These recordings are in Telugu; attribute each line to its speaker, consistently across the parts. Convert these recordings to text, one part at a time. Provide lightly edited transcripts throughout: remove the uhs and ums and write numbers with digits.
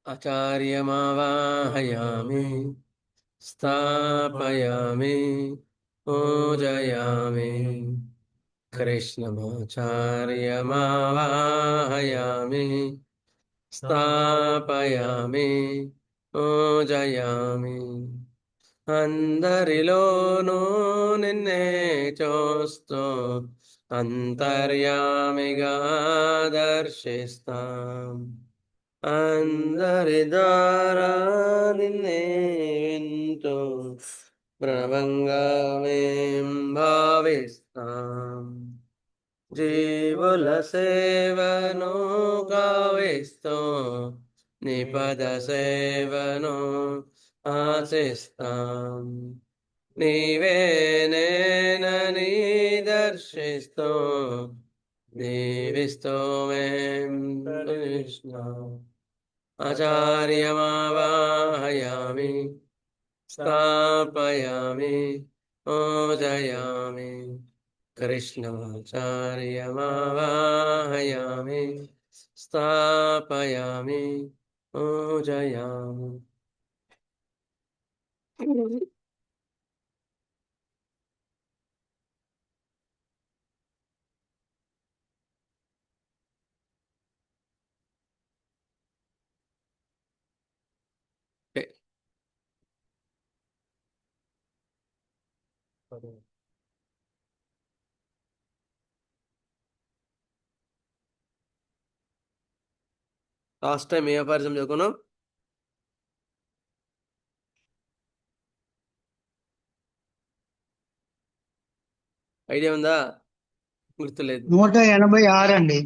Speaker 1: आचार्यमावाहयामि स्थापयामि पूजयामि कृष्णमाचार्यमावाहयामि स्थापयामि पूजयामि అందరిలోనూ నిన్నే చూస్తూ అంతర్యామిగా దర్శిస్తాం అందరి ద్వారా నిన్నే వింటూ ప్రభంగా మేం భావిస్తాం జీవుల సేవను గావిస్తూ నీ పద సేవను ఆశిస్తాం నీవే నేనని దర్శిస్తూ దీవిస్తూ మేం కృష్ణ ఆచార్యమావాహయామి స్థాపయామి పూజయామి कृष्णमाचार्यमावाहयामि स्थापयामि पूजयामि లాస్ట్ టైం ఏ అపార్థం చదువుకున్నాం ఐడియా ఉందా గుర్తులేదు
Speaker 2: 186 అండి.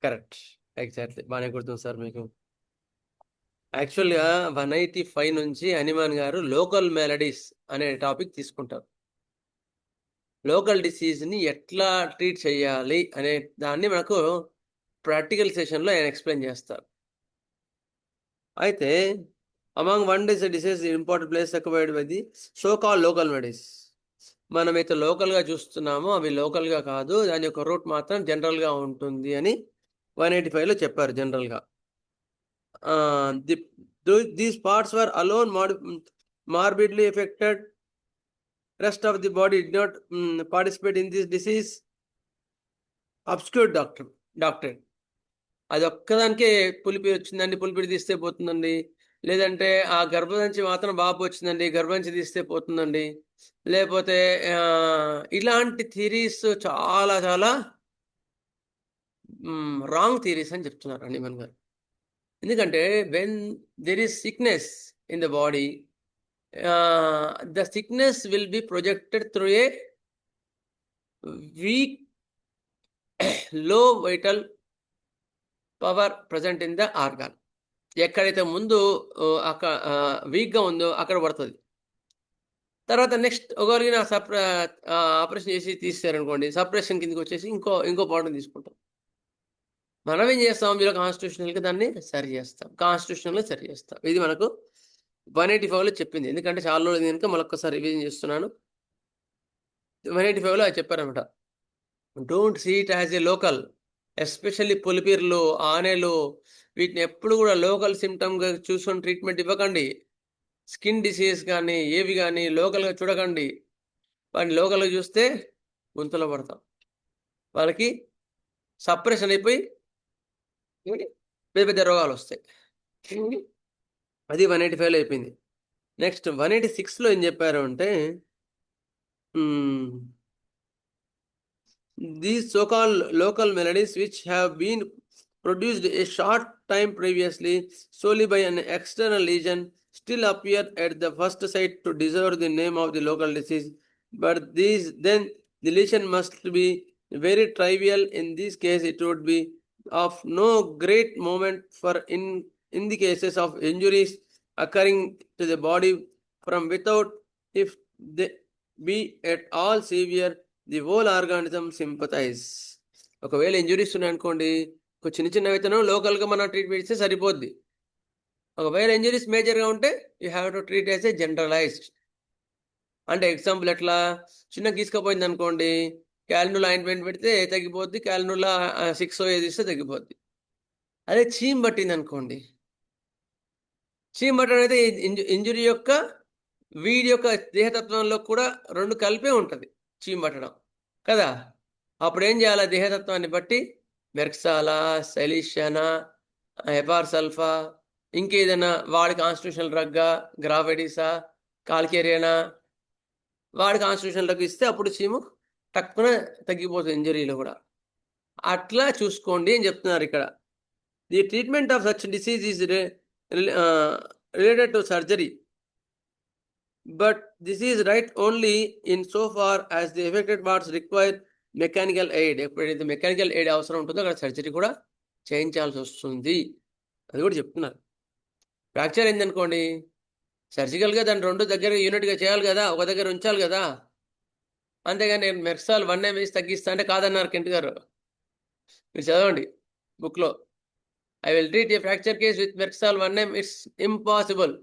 Speaker 1: కరెక్ట్ ఎగ్జాక్ట్లీ బాగానే గుర్తుంది సార్ మీకు యాక్చువల్గా 185 నుంచి హనుమాన్ గారు లోకల్ మెలడీస్ అనే టాపిక్ తీసుకుంటారు లోకల్ డిసీజ్ని ఎట్లా ట్రీట్ చేయాలి అనే దాన్ని మనకు ప్రాక్టికల్ సెషన్లో ఆయన ఎక్స్ప్లెయిన్ చేస్తారు అయితే among one disease important place acquired by the so call local medics మనమైతే లోకల్గా చూస్తున్నామో అవి లోకల్గా కాదు దాని యొక్క రూట్ మాత్రం జనరల్గా ఉంటుంది అని 185లో చెప్పారు జనరల్గా these parts were alone morbidly affected rest of the body did not participate in this disease obscure doctrine అది ఒక్కదానికే పులిపిడి వచ్చిందండి పులిపిడి తీస్తే పోతుందండి లేదంటే ఆ గర్భంచి మాత్రం బాబు వచ్చిందండి గర్భంచి తీస్తే పోతుందండి లేకపోతే ఇలాంటి థియరీస్ చాలా చాలా రాంగ్ థియరీస్ అని చెప్తున్నారు హనుమాన్ గారు ఎందుకంటే when there is sickness in the body the sickness will be projected through a weak low vital power present in the organ ఎక్కడైతే ముందు అక్కడ వీక్గా ఉందో అక్కడ పడుతుంది తర్వాత నెక్స్ట్ ఒకరికి ఆపరేషన్ చేసి తీస్తారనుకోండి సప్రెషన్ కిందకి వచ్చేసి ఇంకో పాటను తీసుకుంటాం మనం ఏం చేస్తాం వీళ్ళు కాన్స్టిట్యూషనల్గా దాన్ని సరి చేస్తాం కాన్స్టిట్యూషనల్గా సరి చేస్తాం ఇది మనకు 185లో చెప్పింది ఎందుకంటే చాలా రోజులు కనుక మళ్ళొక్కసారి రివిజన్ చేస్తున్నాను 185లో అది చెప్పారనమాట don't see it as a local especially పులిపీర్లు ఆనేలు వీటిని ఎప్పుడు కూడా లోకల్ సిమ్టమ్గా చూసుకొని ట్రీట్మెంట్ ఇవ్వకండి స్కిన్ డిసీజ్ కానీ ఏవి కానీ లోకల్గా చూడకండి వాటిని లోకల్గా చూస్తే గుంతలో పడతాం వాళ్ళకి సప్రెషన్ అయిపోయి పెద్ద పెద్ద రోగాలు వస్తాయి అది 185లో అయిపోయింది నెక్స్ట్ 186లో ఏం చెప్పారు అంటే these so-called local melodies which have been produced a short time previously solely by an external lesion still appear at the first sight to deserve the name of the local disease but then the lesion must be very trivial. In this case it would be of no great moment for in the cases of injuries occurring to the body from without if they be at all severe the whole organism sympathize. ఒకవేళ ఇంజురీస్ ఉన్నాయనుకోండి చిన్న చిన్న అయితేనో లోకల్గా మనం ట్రీట్మెంట్ ఇస్తే సరిపోద్ది ఒకవేళ ఇంజురీస్ మేజర్గా ఉంటే you have to treat as a generalized అంటే ఎగ్జాంపుల్ ఎట్లా చిన్న గీసుకపోయింది అనుకోండి క్యాలెండర్లో ఆయింట్మెంట్ పెడితే తగ్గిపోద్ది, క్యాలెండర్లో 6 ఏది ఇస్తే తగ్గిపోద్ది. అదే చీమ్ పట్టింది అనుకోండి, చీమ్ పట్టడం అయితే ఇంజురీ యొక్క వీడి యొక్క దేహతత్వంలో కూడా 2 కలిపే ఉంటుంది చీమ్ పట్టడం కదా. అప్పుడు ఏం చేయాలి? దేహతత్వాన్ని బట్టి మెర్క్సాలా, సెలిషియానా, హెపార్సల్ఫా, ఇంకేదైనా వాడి కాన్స్టిట్యూషనల్ డ్రగ్గా, గ్రాఫెడిసా, కాల్కేరియానా, వాడి కాన్స్టిట్యూషనల్ డ్రగ్ ఇస్తే అప్పుడు చీము టక్కున తగ్గిపోతుంది ఇంజరీలో కూడా. అట్లా చూసుకోండి అని చెప్తున్నారు ఇక్కడ. The treatment of such disease is related to surgery, but this is right only in so far as the affected parts require mechanical aid. ఎప్పుడైతే మెకానికల్ ఎయిడ్ అవసరం ఉంటుందో అక్కడ సర్జరీ కూడా చేయించాల్సి వస్తుంది, అది కూడా చెప్తున్నారు. ఫ్రాక్చర్ అయిందనుకోండి, సర్జికల్గా దాన్ని 2 దగ్గర యూనిట్గా చేయాలి కదా, ఒక దగ్గర ఉంచాలి కదా. అంతేగాని నేను మెర్క్సాల్ 1 ml తగ్గిస్తా అంటే కాదన్నారు కెంట్ గారు. మీరు చదవండి బుక్లో, I will treat A fracture case with merc sol 1 ml, it's impossible.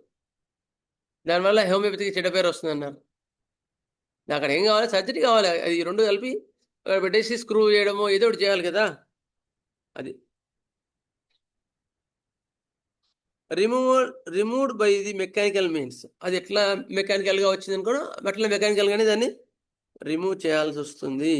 Speaker 1: దానివల్ల హోమియోపతికి చెడ్డ పేరు వస్తుంది అన్నారు. అక్కడ ఏం కావాలి? సర్జరీ కావాలి. అది 2 కలిపి పెట్టేసి స్క్రూ చేయడమో ఏదో ఒకటి చేయాలి కదా. అది removed by the mechanical means. అది ఎట్లా మెకానికల్గా వచ్చింది అనుకో, అట్లా మెకానికల్గానే దాన్ని రిమూవ్ చేయాల్సి వస్తుంది.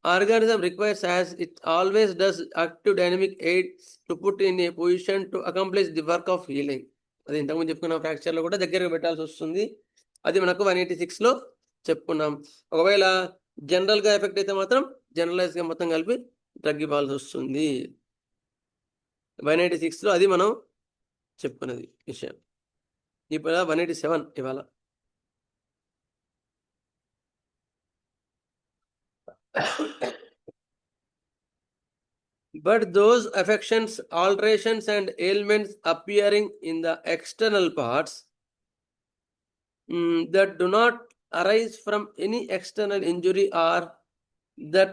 Speaker 1: Organism requires, as it always does, active dynamic aid to put in a position to accomplish the work of healing. అది ఇంతకుముందు చెప్పుకున్న ఫ్రాక్చర్లో కూడా దగ్గరకు పెట్టాల్సి వస్తుంది. అది మనకు 186లో చెప్పుకున్నాం. ఒకవేళ జనరల్గా ఎఫెక్ట్ అయితే మాత్రం జనరలైజ్గా మొత్తం కలిపి డ్రగ్ ఇవ్వాల్సి వస్తుంది. 186లో అది మనం చెప్పుకున్నది విషయం. ఇప్పుడు 187 ఇవాళ. But those affections, alterations and ailments appearing in the external parts that do not arise from any external injury or that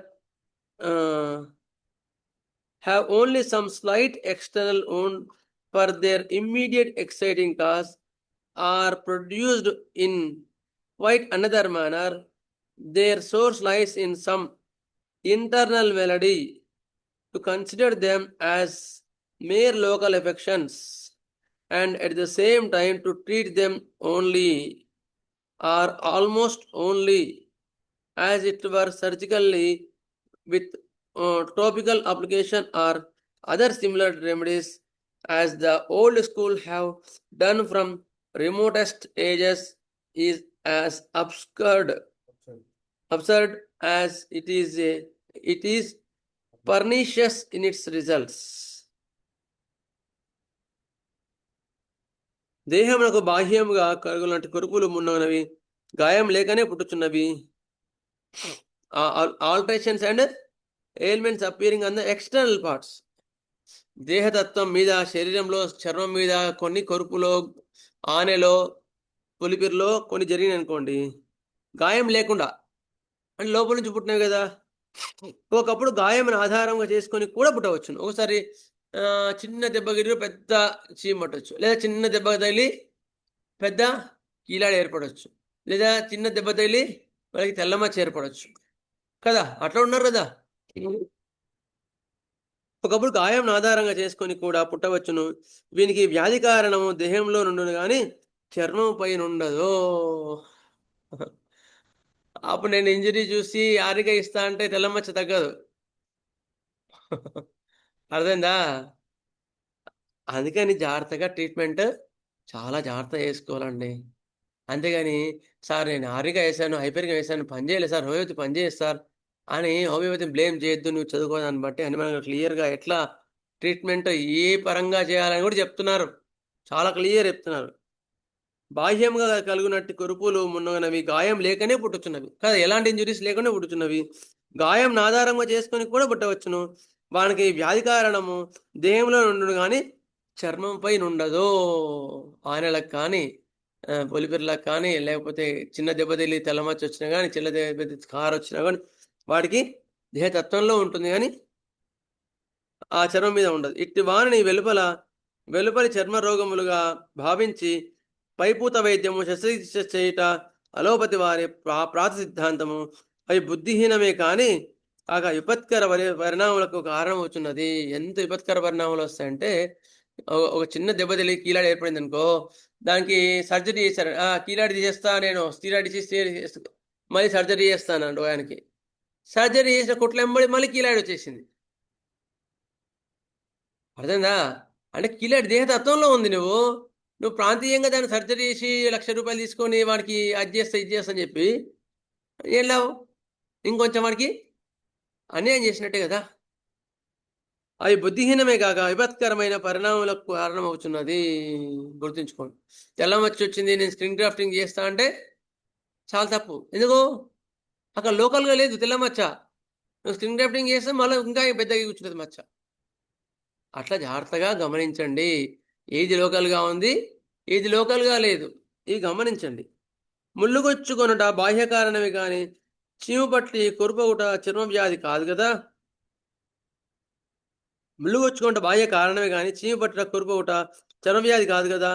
Speaker 1: have only some slight external wound for their immediate exciting cause are produced in quite another manner. Their source lies in some internal malady. To consider them as mere local affections and at the same time to treat them only or almost only as it were surgically with topical application or other similar remedies, as the old school have done from remotest ages, is as absurd as it is pernicious in its results. దేహమునకు బాహ్యముగా కలుగునట్టు కొరుకులు మున్నవి గాయం లేకనే పుట్టుచున్నవి. Alterations and ailments appearing on the external parts. దేహతత్వం మీద, శరీరంలో చర్మం మీద కొన్ని కొరుకులో, ఆనెలో, పులిపిరిలో కొన్ని జరిగినాయి అనుకోండి, గాయం లేకుండా అంటే లోపల నుంచి పుట్టినవి కదా. ఒకప్పుడు గాయం ఆధారంగా చేసుకొని కూడా పుట్టవచ్చును. ఒకసారి చిన్న దెబ్బ గిరి పెద్ద చీమ పట్టవచ్చు, లేదా చిన్న దెబ్బ తగిలి పెద్ద కీలాడు ఏర్పడవచ్చు, లేదా చిన్న దెబ్బ తగిలి వాళ్ళకి తెల్లమచ్చ ఏర్పడవచ్చు కదా. అట్లా ఉన్నారు కదా. ఒకప్పుడు గాయం ఆధారంగా చేసుకొని కూడా పుట్టవచ్చును. వీనికి వ్యాధి కారణము దేహంలో నుండును కానీ చర్మం పైన ఉండదు. అప్పుడు నేను ఇంజరీ చూసి ఆరిక ఇస్తా అంటే తెల్లమచ్చ తగ్గదు. అర్థమైందా? అందుకని జాగ్రత్తగా ట్రీట్మెంట్ చాలా జాగ్రత్తగా చేసుకోవాలండి. అంతేగాని సార్ నేను ఆరిక వేసాను, హైపర్గా వేసాను, పని చేయలేదు సార్, హోమియోపతి పని చేయదు సార్ అని హోమియోపతిని బ్లేమ్ చేయొద్దు. నువ్వు చదువుకోదాన్ని బట్టి అని మనకు క్లియర్గా ఎట్లా ట్రీట్మెంట్ ఏ పరంగా చేయాలని కూడా చెప్తున్నారు, చాలా క్లియర్ చెప్తున్నారు. బాహ్యంగా కలుగునట్టు కొరుపులు మున్నగనవి గాయం లేకనే పుట్టుచున్నవి కదా, ఎలాంటి ఇంజురీస్ లేకనే పుట్టుచున్నవి. గాయం ఆధారంగా చేసుకొని కూడా పుట్టవచ్చును. వానికి వ్యాధి కారణము దేహంలో నుండు కానీ చర్మంపై ఉండదు. ఆనెలకు కానీ, పొలిపిర్లకు కానీ, లేకపోతే చిన్న దెబ్బతిల్లి తెల్లమచ్చ వచ్చినా కానీ, చిన్న దెబ్బతి కారు వచ్చినా కానీ వాడికి దేహతత్వంలో ఉంటుంది కానీ ఆ చర్మం మీద ఉండదు. ఇట్టి వారిని వెలుపలి చర్మ రోగములుగా భావించి పైపూత వైద్యము, శస్త్రచికిత్స చేయుట, అలోపతి వారి ప్రాత సిద్ధాంతము అవి బుద్ధిహీనమే కానీ కాక విపత్కర పరిణామాలకు కారణం అవుతున్నది. ఎంత విపత్కర పరిణామాలు వస్తాయంటే ఒక చిన్న దెబ్బ తెలియ కీలాడి ఏర్పడింది అనుకో, దానికి సర్జరీ చేశారు. కీలాడి తీసేస్తా, నేను స్టీరాయిడ్ తీసి మళ్ళీ సర్జరీ చేస్తాను రోగానికి. సర్జరీ చేసిన కుట్లెంబడి మళ్ళీ కీలాడి వచ్చేసింది. అర్థమైందా? అంటే కీలాడి దేహతత్వంలో ఉంది. నువ్వు ప్రాంతీయంగా దాన్ని సర్జరీ చేసి ₹1,00,000 తీసుకొని వాడికి అది చేస్తా ఇది చేస్తా అని చెప్పి ఏం లాభం? ఇంకొంచెం వాడికి అన్యాయం చేసినట్టే కదా. అవి బుద్ధిహీనమే కాక విపత్కరమైన పరిణామాలకు కారణమవుతున్నది. గుర్తుంచుకోండి. తెల్లమచ్చ వచ్చింది, నేను స్క్రీన్ గ్రాఫ్టింగ్ చేస్తా అంటే చాలా తప్పు. ఎందుకు? అక్కడ లోకల్గా లేదు తెల్లమచ్చ. నువ్వు స్క్రీన్ గ్రాఫ్టింగ్ చేస్తే మళ్ళీ ఇంకా పెద్దగా కూర్చుంటుంది మచ్చ. అట్లా జాగ్రత్తగా గమనించండి. ఏది లోకల్గా ఉంది, ఏది లోకల్గా లేదు, ఇవి గమనించండి. ముళ్ళుగొచ్చుకొనుట బాహ్య కారణమే కానీ చీము పట్టి కొరుపవుట చర్మ వ్యాధి కాదు కదా. ముళ్ళుగొచ్చుకుంట బాహ్య కారణమే కానీ చీము పట్టుట కొరుపవుట చర్మ వ్యాధి కాదు కదా.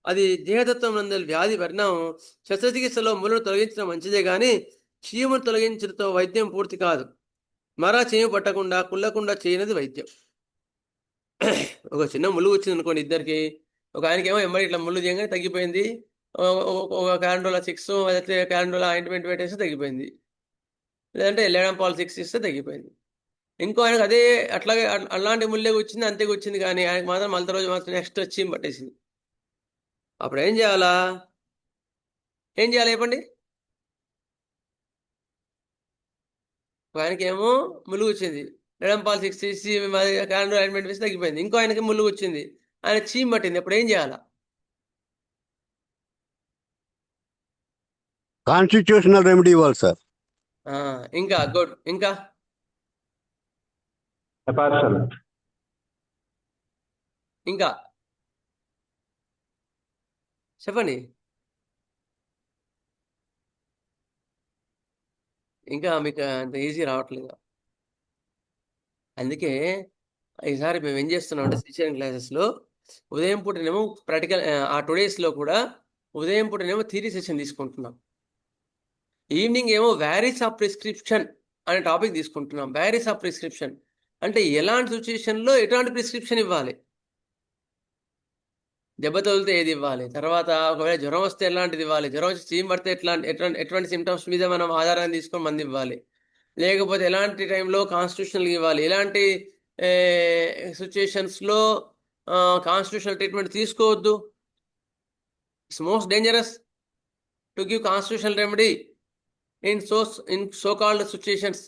Speaker 1: అది దేహతత్వం నందలి వ్యాధి పరిణామం. శస్త్రచికిత్సలో ముళ్ళను తొలగించడం మంచిదే కానీ చీమును తొలగించడంతో వైద్యం పూర్తి కాదు. మరా చీము పట్టకుండా కుళ్ళకుండా చేయనిది వైద్యం. ఒక చిన్న ముళ్ళు వచ్చింది అనుకోండి ఇద్దరికి. ఒక ఆయనకేమో ఎమ్మడి ఇట్లా ముళ్ళు చేయగానే తగ్గిపోయింది. ఒక క్యాలెండోలా 6 లేకపోతే క్యాలెండోలా ఆయింట్మెంట్ పెట్టేస్తే తగ్గిపోయింది. లేదంటే లెడాంపాల్ 6 ఇస్తే తగ్గిపోయింది. ఇంకో ఆయనకు అదే అట్లాగే అలాంటి ముల్లే వచ్చింది, అంతే వచ్చింది కానీ ఆయనకు మాత్రం మళ్ళీ రోజు మాత్రం నెక్స్ట్ చీమ పట్టేసింది. అప్పుడు ఏం చేయాలా? ఏం చేయాలి చెప్పండి? ఆయనకేమో ములుగు వచ్చింది, లెడాంపాల్ 6 ఇచ్చి క్యాలెండర్ ఆయింట్మెంట్ వేసి తగ్గిపోయింది. ఇంకో ఆయనకి ములుగు వచ్చింది, ఆయన చీమ పట్టింది. అప్పుడు ఏం చేయాలా?
Speaker 2: కాన్స్టిట్యూషనల్ రెమెడీ ఇవ్వాలి సార్.
Speaker 1: ఇంకా గుడ్. ఇంకా ఇంకా చెప్పండి. ఇంకా మీకు అంత ఈజీ రావట్లేదు. అందుకే ఈసారి మేము ఏం చేస్తున్నాం అంటే సిషన్ క్లాసెస్లో ఉదయం పూటనేమో ప్రాక్టికల్, ఆ 2 డేస్లో కూడా ఉదయం పూటనేమో థియరీ సెషన్ తీసుకుంటున్నాం. ఈవినింగ్ ఏమో వ్యారీస్ ఆఫ్ ప్రిస్క్రిప్షన్ అనే టాపిక్ తీసుకుంటున్నాం. వ్యారీస్ ఆఫ్ ప్రిస్క్రిప్షన్ అంటే ఎలాంటి సిచ్యుయేషన్లో ఎటువంటి ప్రిస్క్రిప్షన్ ఇవ్వాలి, దెబ్బ తగిలితే ఏది ఇవ్వాలి, తర్వాత ఒకవేళ జ్వరం వస్తే ఎలాంటిది ఇవ్వాలి, జ్వరం వచ్చి చీమ్ పడితే ఎటువంటి సిమ్టమ్స్ మీద మనం ఆధారాన్ని తీసుకొని మంది ఇవ్వాలి, లేకపోతే ఎలాంటి టైంలో కాన్స్టిట్యూషనల్ ఇవ్వాలి, ఎలాంటి సిచ్యుయేషన్స్లో కాన్స్టిట్యూషనల్ ట్రీట్మెంట్ తీసుకోవద్దు. It's most dangerous to give constitutional remedy in so called situations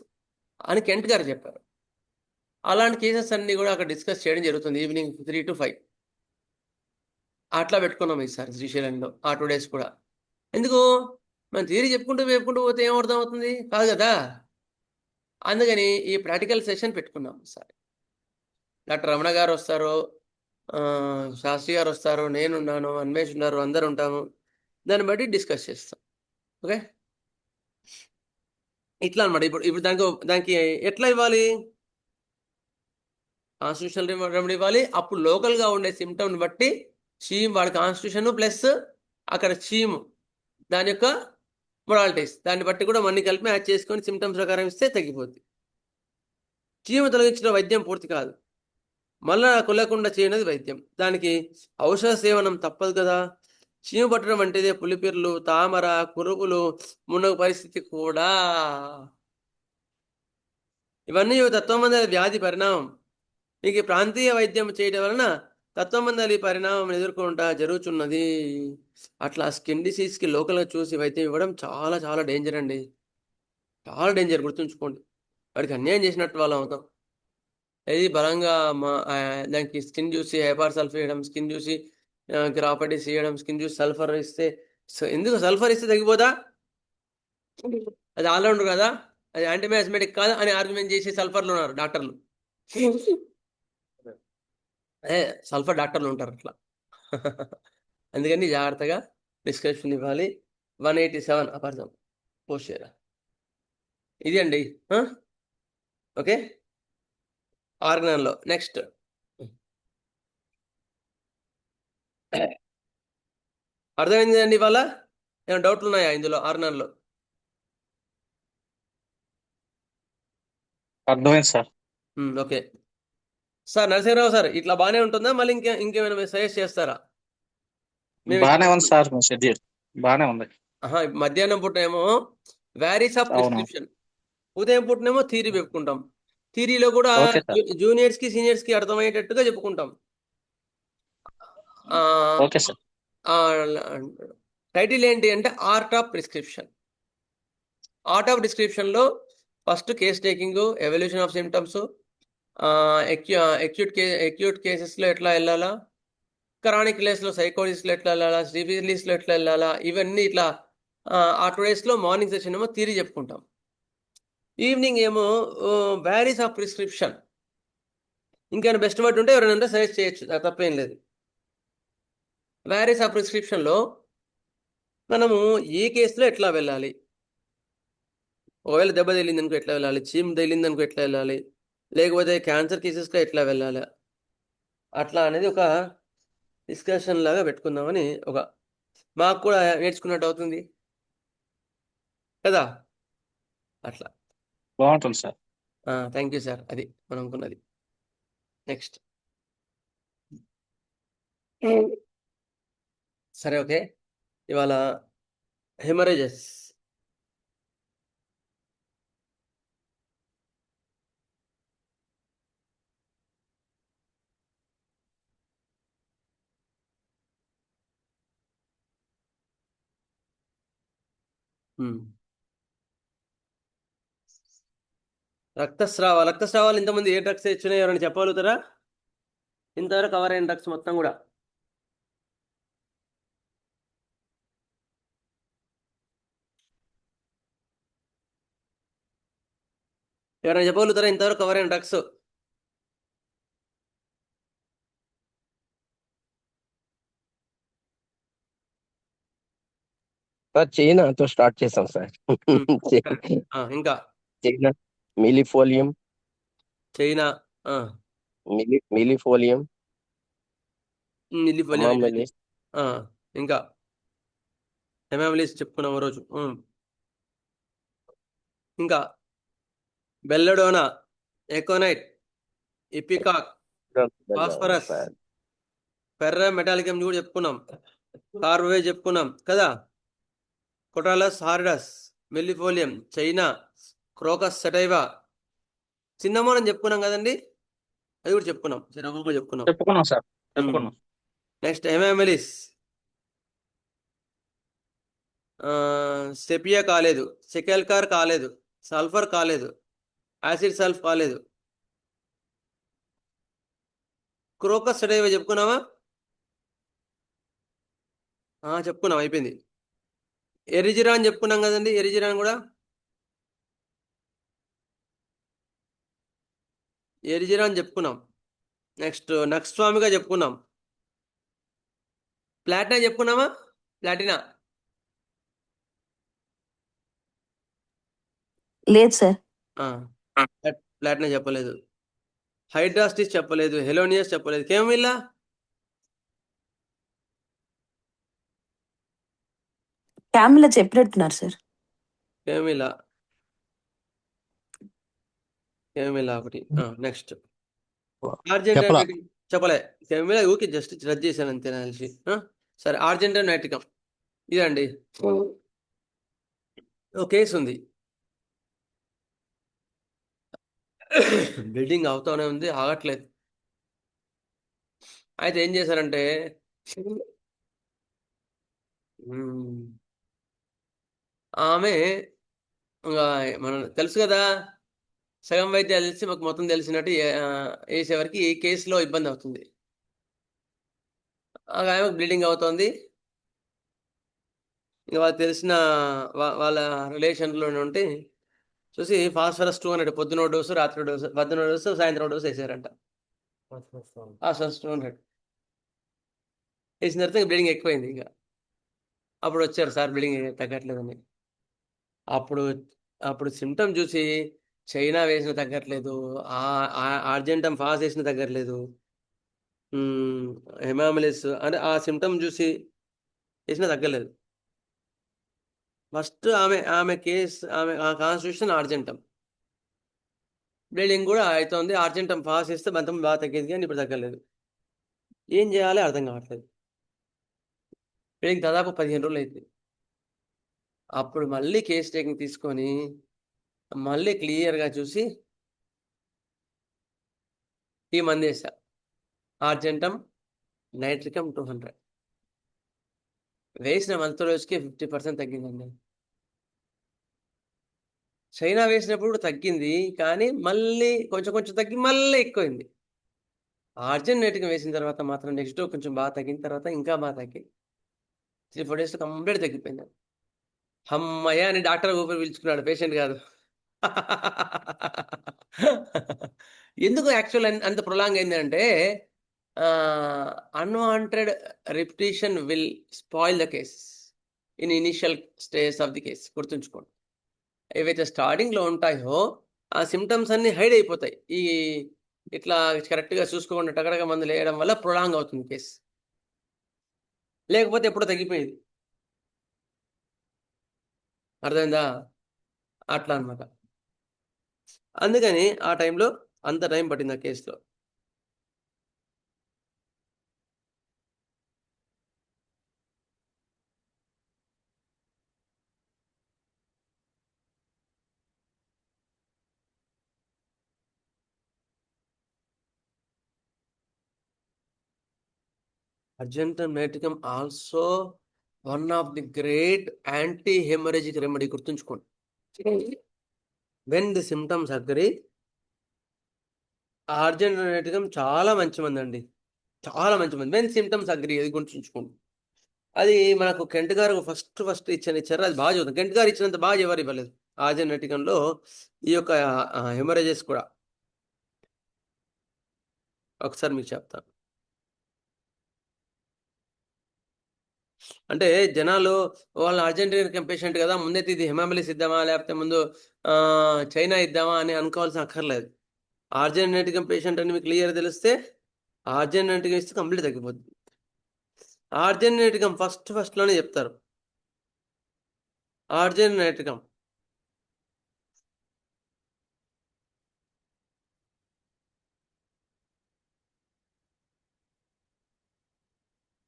Speaker 1: అని కెంట్ గారు చెప్పారు. అలాంటి కేసెస్ అన్ని కూడా అక్కడ డిస్కస్ చేయడం జరుగుతుంది ఈవినింగ్ 3 to 5. అట్లా పెట్టుకున్నాం ఈసారి శ్రీశైలంలో ఆ 2 days కూడా. ఎందుకు? మనం థియరీ చెప్పుకుంటూ పోతే ఏం అర్థం అవుతుంది? కాదు కదా. అందుకని ఈ ప్రాక్టికల్ సెషన్ పెట్టుకున్నాం ఈసారి. డాక్టర్ రమణ గారు వస్తారు, శాస్త్రి గారు వస్తారు, నేనున్నాను, అన్వేష్ ఉన్నారు, అందరు ఉంటాము. దాన్ని బట్టి డిస్కస్ చేస్తాం. ఓకే, ఇట్లా అనమాట. ఇప్పుడు దానికి ఎట్లా ఇవ్వాలి? కాన్స్టిట్యూషనల్ రెమెడీ ఇవ్వాలి. అప్పుడు లోకల్గా ఉండే సిమ్టమ్ని బట్టి చీమ్ వాడి కాన్స్టిట్యూషన్ ప్లస్ అక్కడ చీము దాని యొక్క మొడాలిటీస్ దాన్ని బట్టి కూడా మన్ని కలిపి మ్యాచ్ చేసుకొని సిమ్టమ్స్ ప్రకారం ఇస్తే తగ్గిపోద్ది. చీము తొలగించిన వైద్యం పూర్తి కాదు, మళ్ళా కొల్లకుండా చేయనది వైద్యం. దానికి ఔషధ సేవనం తప్పదు కదా. చీము పట్టడం అంటేదే పులిపిర్లు, తామర, కురుపులు, మునగు పరిస్థితి కూడా. ఇవన్నీ తత్వమందలి వ్యాధి పరిణామం. మీకు ప్రాంతీయ వైద్యం చేయడం వలన తత్వమందలి పరిణామం ఎదుర్కొంటా జరుగుతున్నది. అట్లా స్కిన్ డిసీజ్కి లోకల్గా చూసి వైద్యం ఇవ్వడం చాలా చాలా డేంజర్ అండి, చాలా డేంజర్. గుర్తుంచుకోండి. వాడికి అన్యాయం చేసినట్టు వాళ్ళం అవుతాం. ఇది బలంగా దానికి స్కిన్ చూసి హైపార్ సల్ఫర్ వేయడం, స్కిన్ చూసి గ్రాఫైటిస్ చేయడం, స్కిన్ చూసి సల్ఫర్ ఇస్తే ఎందుకు సల్ఫర్ ఇస్తే తగ్గిపోదా? అది ఆల్రౌండర్ కదా, అది యాంటీమాస్మెటిక్ కాదా అని ఆర్గ్యుమెంట్ చేసి సల్ఫర్లు ఉన్నారు డాక్టర్లు. అదే సల్ఫర్ డాక్టర్లు ఉంటారు అట్లా. అందుకని జాగ్రత్తగా ప్రిస్క్రిప్షన్ ఇవ్వాలి. 187 అపార్థం పోస్ట్ చేయరా. ఇది అండి. ఓకే, ఆర్గనాన్లో నెక్స్ట్. అర్థమైంది అండి ఇవాళ? ఏమైనా డౌట్లు ఉన్నాయా ఇందులో ఆర్నర్లో?
Speaker 3: అర్థమైంది sir.
Speaker 1: Okay sir. Narasimharao sir, ఇట్లా బాగానే ఉంటుందా? మళ్ళీ ఇంకేమైనా మీరు సజెస్ట్ చేస్తారా? మేము
Speaker 3: బానే ఉంది సార్, మీ షెడ్యూల్ బానే ఉంది.
Speaker 1: మధ్యాహ్నం పూట ఏమో వ్యారీస్ ఆఫ్
Speaker 3: అవును.
Speaker 1: ప్రిస్క్రిప్షన్, ఉదయం పూటనేమో థియరీ చెప్పుకుంటాం. థియరీలో కూడా
Speaker 3: ఓకే సార్.
Speaker 1: జూనియర్స్ కి సీనియర్స్ కి అర్థమయ్యేటట్టుగా చెప్పుకుంటాం.
Speaker 3: Okay sir.
Speaker 1: టైటిల్ ఏంటి అంటే art of prescription. Art of description లో first case taking, evolution of symptoms, acute cases లో ఎట్లా వెళ్ళాలా, క్రానిక్ కేస్ లో సైకోసిస్ లో ఎట్లా వెళ్ళాలా, సిఫిలిస్ లో ఎట్లా వెళ్ళాలా, ఇవన్నీ ఇట్లా ఆ 2 days లో మార్నింగ్ సెషన్ ఏమో థియరీ చెప్పుకుంటాం. ఈవినింగ్ ఏమో వ్యారీస్ ఆఫ్ ప్రిస్క్రిప్షన్. ఇంకేమైనా బెస్ట్ వర్డ్ ఉంటే ఎవరైనా సజెస్ట్ చేయొచ్చు, తప్పేం లేదు. వ్యారీస్ ఆఫ్ ప్రిస్క్రిప్షన్ లో మనము ఏ కేసులో ఎట్లా వెళ్ళాలి, ఒకవేళ దెబ్బ తగిలింది అనుకో ఎట్లా వెళ్ళాలి, చీమ్ తగిలింది అనుకో ఎట్లా వెళ్ళాలి, లేకపోతే క్యాన్సర్ కేసెస్లో ఎట్లా వెళ్ళాలి, అట్లా అనేది ఒక డిస్కషన్ లాగా పెట్టుకుందామని మాకు కూడా నేర్చుకున్నట్టు అవుతుంది కదా, అట్లా.
Speaker 3: బాగుంటుంది సార్.
Speaker 1: Thank you sir. అది మనం అనుకున్నది. నెక్స్ట్ సరే ఓకే. ఇవాళ హెమరేజెస్. రక్తస్రావాలు ఇంతమంది ఏ డ్రగ్స్ ఇచ్చినాయి ఎవరైనా చెప్పగలుగుతారా? ఇంతవరకు కవర్ అయిన డ్రగ్స్ మొత్తం కూడా ఎవరైనా చెప్పగలుగుతారా? ఇంతవరకు కవర్ అయిన డ్రగ్స్.
Speaker 4: సార్ చైనాతో స్టార్ట్ చేసాం సార్.
Speaker 1: ఇంకా
Speaker 4: చైనా మిలిఫోలియం,
Speaker 1: చైనా,
Speaker 4: మిలిఫోలియం,
Speaker 1: నిలిపోలియం అయిపోయింది.
Speaker 4: అమామెలిస్,
Speaker 1: ఇంకా హెమామిలీస్ చెప్పుకున్నాం రోజు. ఇంకా బెల్లడోనా, ఎకోనైట్, ఇపికాక్, ఫాస్ఫరస్, ఫెర్ర మెటాలికం కూడా చెప్పుకున్నాం, కార్బోవే చెప్పుకున్నాం కదా, కొటాలస్ హార్డస్, మిల్లిఫోలియం, చైనా, క్రోకస్ సెటైవా, చిన్నమోనం చెప్పుకున్నాం కదండి, అది కూడా చెప్పుకున్నాం.
Speaker 3: చెప్పుకున్నాం సార్, చెప్పుకున్నాం.
Speaker 1: నెక్స్ట్ హెమామిలిస్, సెపియా కాలేదు, సెకెల్కార్ కాలేదు, సల్ఫర్ కాలేదు, యాసిడ్ సల్ఫ్ కాలేదు, క్రోకస్ సెటైవా చెప్పుకున్నావా? చెప్పుకున్నాం, అయిపోయింది. ఎరిజిరాన్ చెప్పుకున్నాం కదండి, ఎరిజిరాన్ కూడా. ఎరిజిరాన్ చెప్పుకున్నాం. నెక్స్ట్ నక్స్వామిగా చెప్పుకున్నాం. ప్లాటినా చెప్పుకున్నామా? ప్లాటినా
Speaker 5: లేదు సార్.
Speaker 1: ప్లాటినా చెప్పలేదు. హైడ్రాస్టిస్ చెప్పలేదు. హెలోనియస్ చెప్పలేదు. కేమిల్లా
Speaker 5: క్యామిలా చెప్పినట్టున్నారు సార్.
Speaker 1: కేమిల్లా ఒకటి. నెక్స్ట్
Speaker 2: చెప్పలా.
Speaker 1: చెప్పలే. కేమిల్లా ఊకి జస్ట్ రద్దు చేశాను అంతే నాకు తెలిసి. సరే, ఆర్జెంటైన్ నైట్రికం ఇదండి. ఓ కేసు ఉంది, బిల్డింగ్ అవుతానే ఉంది, ఆగట్లేదు. అయితే ఏం చేశారంటే ఆమె మనం తెలుసు కదా, సగం వైద్యాలు తెలిసి మాకు మొత్తం తెలిసినట్టు వేసేవరకు ఈ కేసులో ఇబ్బంది అవుతుంది. ఆమె బ్లీడింగ్ అవుతుంది. ఇక వాళ్ళు తెలిసిన వాళ్ళ రిలేషన్లో ఉంటే చూసి ఫాస్ఫరస్ 200 పొద్దున డోసు, రాత్రి డోసు, పొద్దున డోసు, సాయంత్రం డోసు వేసారంట. ఫాస్ఫరస్ 200 వేసిన తర్వాత బ్లీడింగ్ ఎక్కువైంది. ఇక అప్పుడు వచ్చారు సార్, బ్లీడింగ్ తగ్గట్లేదని. అప్పుడు సిమ్టమ్ చూసి చైనా వేసిన తగ్గట్లేదు, ఆర్జెంటమ్ ఫాస్ వేసిన తగ్గట్లేదు, హెమామిలిస్ అంటే ఆ సిమ్టమ్ చూసి వేసినా తగ్గలేదు. ఫస్ట్ ఆమె కేసు ఆ కాన్స్టిట్యూషన్ ఆర్జెంటం. బ్లీడింగ్ కూడా అవుతుంది. ఆర్జెంటం పాస్ చేస్తే బంతం బాగా తగ్గేది కానీ ఇప్పుడు తగ్గలేదు. ఏం చేయాలి అర్థం కావట్లేదు. బ్లీడింగ్ దాదాపు 15 రోజులు అయింది. అప్పుడు మళ్ళీ కేస్ టేకింగ్ తీసుకొని మళ్ళీ క్లియర్గా చూసి ఈ మంది వేసా, ఆర్జెంటం నైట్రికం 200 వేసిన మంత్ రోజుకి 50% తగ్గిందండి. చైనా వేసినప్పుడు కూడా తగ్గింది, కానీ మళ్ళీ కొంచెం తగ్గి మళ్ళీ ఎక్కువైంది. ఆర్జెంటేటివ్గా వేసిన తర్వాత మాత్రం నెక్స్ట్ డే కొంచెం బాగా తగ్గిన తర్వాత ఇంకా బాగా తగ్గింది. 3-4 డేస్లో కంప్లీట్ తగ్గిపోయింది. అమ్మయ్య అని డాక్టర్ ఊపిరి పీల్చుకున్నాడు, పేషెంట్ కాదు. ఎందుకు యాక్చువల్ అంత ప్రొలాంగ్ అయింది అంటే unwanted repetition will spoil the case in initial stage of the case. గుర్తుంచుకోండి, ఏవైతే స్టార్టింగ్లో ఉంటాయో ఆ సిమ్టమ్స్ అన్ని హైడ్ అయిపోతాయి. ఈ ఇట్లా కరెక్ట్గా చూసుకోకుండా టగడగా మందులు వేయడం వల్ల ప్రొలాంగ్ అవుతుంది కేసు. లేకపోతే ఎప్పుడో తగ్గిపోయేది. అర్థమైందా? అట్లా అనమాట. అందుకని ఆ టైంలో అంత టైం పట్టింది ఆ కేసులో. Argentum naticum also one of the great anti-hemorrhagic remedy. గుర్తుంచుకోండి. When the symptoms agree, Argentum naticum చాలా మంచి మంది అండి, చాలా మంచి మంది. వెన్ సిమ్టమ్స్ అగ్రీ, అది గుర్తుంచుకోండి. అది మనకు కెంట్ గారు ఫస్ట్ ఇచ్చారు. అది బాగా చదువుతుంది. కెంట్ గారు ఇచ్చినంత బాగా ఎవరు ఇవ్వలేదు. ఆర్జెంటమ్ నాటికంలో ఈ యొక్క హెమరేజెస్ కూడా ఒకసారి మీకు చెప్తాను. అంటే జనాలు వాళ్ళ అర్జెంటీనా పేషెంట్ కదా, ముందైతే ఇది హెమాబలిస్ ఇద్దామా లేకపోతే ముందు చైనా ఇద్దామా అని అనుకోవాల్సిన అక్కర్లేదు. ఆర్జెంటీనా పేషెంట్ అని మీకు క్లియర్ తెలిస్తే ఆర్జెంటీనా ఇస్తే కంప్లీట్ తగ్గిపోతుంది. ఆర్జెంటీనా ఫస్ట్లోనే చెప్తారు. ఆర్జెంటీనా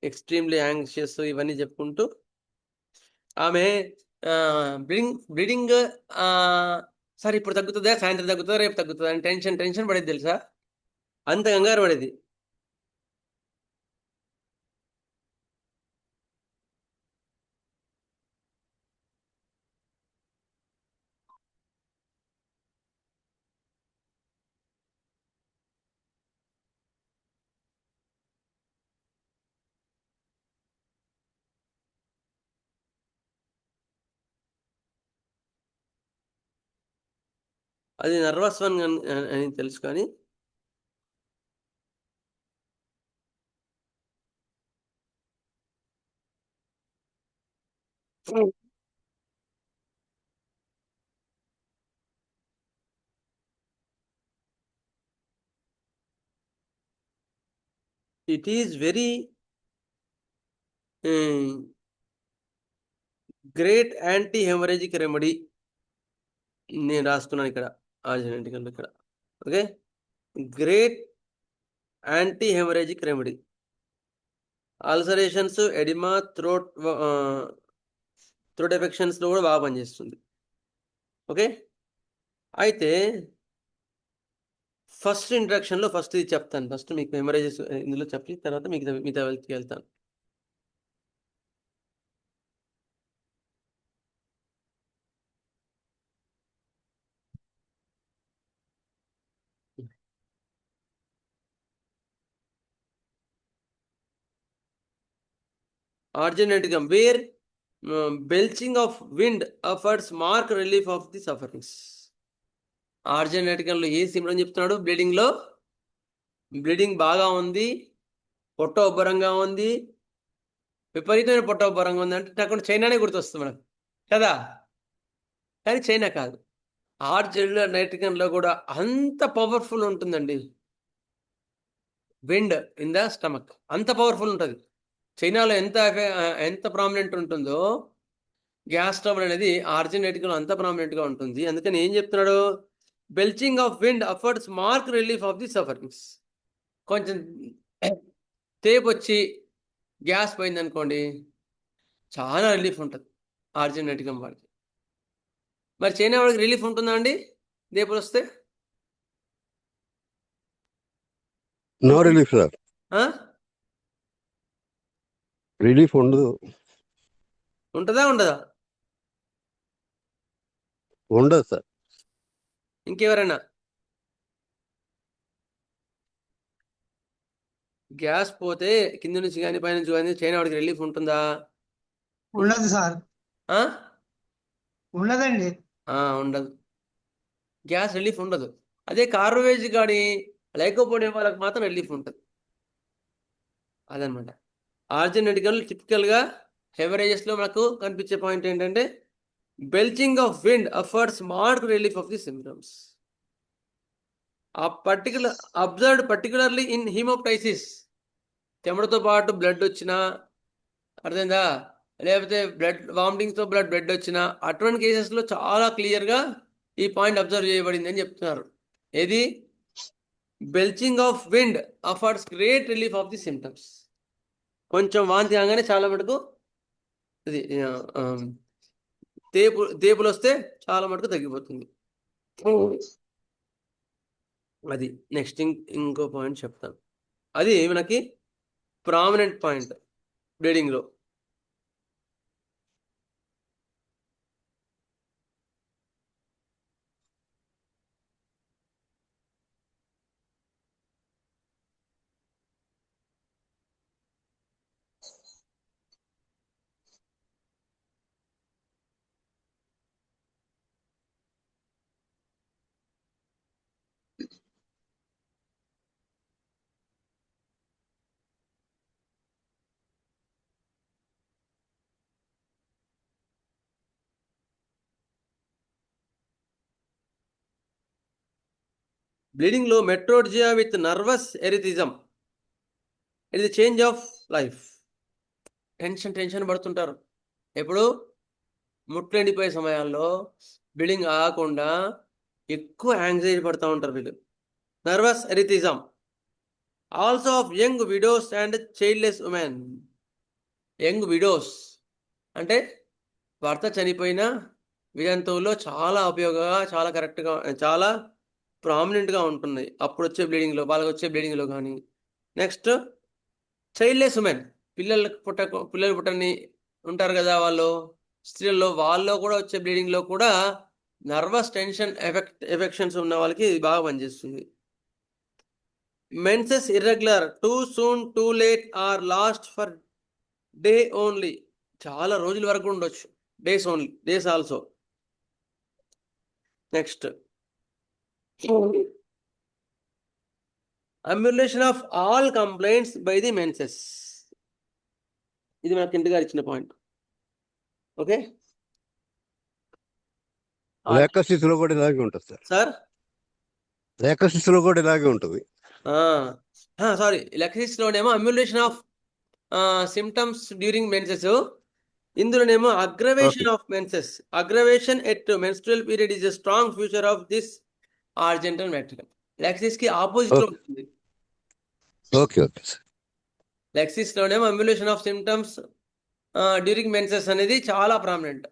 Speaker 1: ఎక్స్ట్రీమ్లీ యాంగ్షియస్ ఇవన్నీ చెప్పుకుంటూ ఆమె బ్లీడింగ్ సార్ ఇప్పుడు తగ్గుతుందా, సాయంత్రం తగ్గుతుందా, రేపు తగ్గుతుందా అని టెన్షన్ పడేది తెలుసా, అంత కంగారు పడేది. అది నర్వస్ వన్ అని తెలుసు, కానీ it is very great anti haemorrhagic remedy. నేను రాసుకున్నాను ఇక్కడ ఆర్జెంటీనా ఇక్కడ. Okay, great anti haemorrhagic remedy. Ulcerations, oedema, throat ఎఫెక్షన్స్లో కూడా బాగా పనిచేస్తుంది. ఓకే, అయితే ఫస్ట్ ఇంట్రడక్షన్లో ఫస్ట్ ఇది చెప్తాను. ఫస్ట్ మీకు హెమరేజెస్ ఇందులో చెప్పి తర్వాత మిగతా వెళ్తాను. Argentum, where belching of wind affords marked relief of the sufferings. ఆర్జెంటీనాలో ఏ సిమ్టమ్ చెప్తున్నాడు? బ్లీడింగ్ బాగా ఉంది, పొట్ట ఉబ్బరంగా ఉంది, విపరీతమైన పొట్ట ఉబ్బరంగా ఉంది అంటే నాకు చైనానే గుర్తొస్తుంది మనకు కదా, కానీ చైనా కాదు. ఆర్జెంటీనాలో కూడా అంత పవర్ఫుల్ ఉంటుందండి విండ్ ఇన్ ద స్టమక్, అంత పవర్ఫుల్ ఉంటుంది. చైనాలో ఎంత ప్రామినెంట్ ఉంటుందో గ్యాస్ ట్రబుల్ అనేది ఆర్జినెటిక్లో అంత ప్రామినెంట్గా ఉంటుంది. అందుకని ఏం చెప్తున్నాడు, belching of wind affords mark relief of the sufferings. కొంచెం తేపు వచ్చి గ్యాస్ పోయింది అనుకోండి, చాలా రిలీఫ్ ఉంటుంది ఆర్జినెటికం వాడికి. మరి చైనా వాడికి రిలీఫ్ ఉంటుందా అండి దేపులు వస్తే?
Speaker 2: నో రిలీఫ్ సార్, రిలీఫ్ ఉండదు.
Speaker 1: ఉంటుందా ఉండదా?
Speaker 2: ఉండదు సార్.
Speaker 1: ఇంకెవరైనా గ్యాస్ పోతే కింద నుంచి కానీ పై నుంచి కానీ చైనా వాడికి రిలీఫ్ ఉంటుందా?
Speaker 6: ఉండదు సార్,
Speaker 1: ఆ?
Speaker 6: ఉండదండి.
Speaker 1: ఉండదు, గ్యాస్ రిలీఫ్ ఉండదు. అదే కార్వేజ్ కానీ లేకపోవడం వాళ్ళకి మాత్రం రిలీఫ్ ఉంటుంది. అదనమాట ఆర్జినెటికల్ టిపికల్గా హెవరేజెస్లో మనకు కనిపించే పాయింట్ ఏంటంటే belching of wind affords mark relief of the symptoms. ఆ అబ్జర్వ్డ్ పర్టికులర్లీ ఇన్ హీమోప్టైసిస్, చెమటతో పాటు బ్లడ్ వచ్చినా, అర్థమైందా, లేకపోతే వామిటింగ్తో బ్లడ్ వచ్చినా, అటువంటి కేసెస్లో చాలా క్లియర్గా ఈ పాయింట్ అబ్జర్వ్ చేయబడింది అని చెప్తున్నారు. ఏది? Belching of wind affords great relief of the symptoms. కొంచెం వాంతి కాగానే చాలా మటుకు ఇది తేపులు వస్తే చాలా మటుకు తగ్గిపోతుంది. అది నెక్స్ట్ ఇంకో పాయింట్ చెప్తాను. అది మనకి ప్రామినెంట్ పాయింట్ బ్లీడింగ్లో. బ్లీడింగ్లో మెట్రోడ్జియా విత్ నర్వస్ ఎరిథిజం, ఇది చేంజ్ ఆఫ్ లైఫ్. టెన్షన్ పడుతుంటారు. ఎప్పుడు? ముట్లు ఎండిపోయే సమయాల్లో బ్లీడింగ్ ఆగకుండా ఎక్కువ యాంగ్జైటీ పడుతూ ఉంటారు వీళ్ళు. Nervous erethism also of young widows and childless women. Young widows అంటే భర్త చనిపోయిన వితంతువుల్లో చాలా ఉపయోగంగా, చాలా కరెక్ట్గా, చాలా ప్రామినెంట్గా ఉంటున్నాయి అప్పుడు వచ్చే బ్లీడింగ్లో, వాళ్ళకి వచ్చే బ్లీడింగ్లో కానీ. నెక్స్ట్ చైల్డ్లెస్ ఉమెన్, పిల్లలు పుట్టని ఉంటారు కదా వాళ్ళు, స్త్రీల్లో, వాళ్ళలో కూడా వచ్చే బ్లీడింగ్లో కూడా నర్వస్ టెన్షన్ ఎఫెక్షన్స్ ఉన్న వాళ్ళకి ఇది బాగా పనిచేస్తుంది. Menses irregular, too soon, too late or last for day only. చాలా రోజుల వరకు ఉండొచ్చు, days also. Next amelioration of all complaints by the menses. ఇది మనకి ఇంటి గారు ఇచ్చిన పాయింట్. ఓకే,
Speaker 2: లేక స్థితిలో కూడా ఇలాగే ఉంటుంది సార్.
Speaker 1: సార్
Speaker 2: లేక స్థితిలో కూడా ఇలాగే ఉంటుంది.
Speaker 1: సారీ, లెక్సిస్లోనేమో amelioration of symptoms during menses, ఇందులోనేమో aggravation of menses. Aggravation at menstrual period is a strong feature of this ఆర్జెంటల్ మెట్రికం. లెక్సిస్ కి ఆపోజిట్ లో ఉంటుంది.
Speaker 2: Okay okay sir.
Speaker 1: లెక్సిస్ లోనేమో amelioration of symptoms during menses అనేది చాలా ప్రామినెంట్.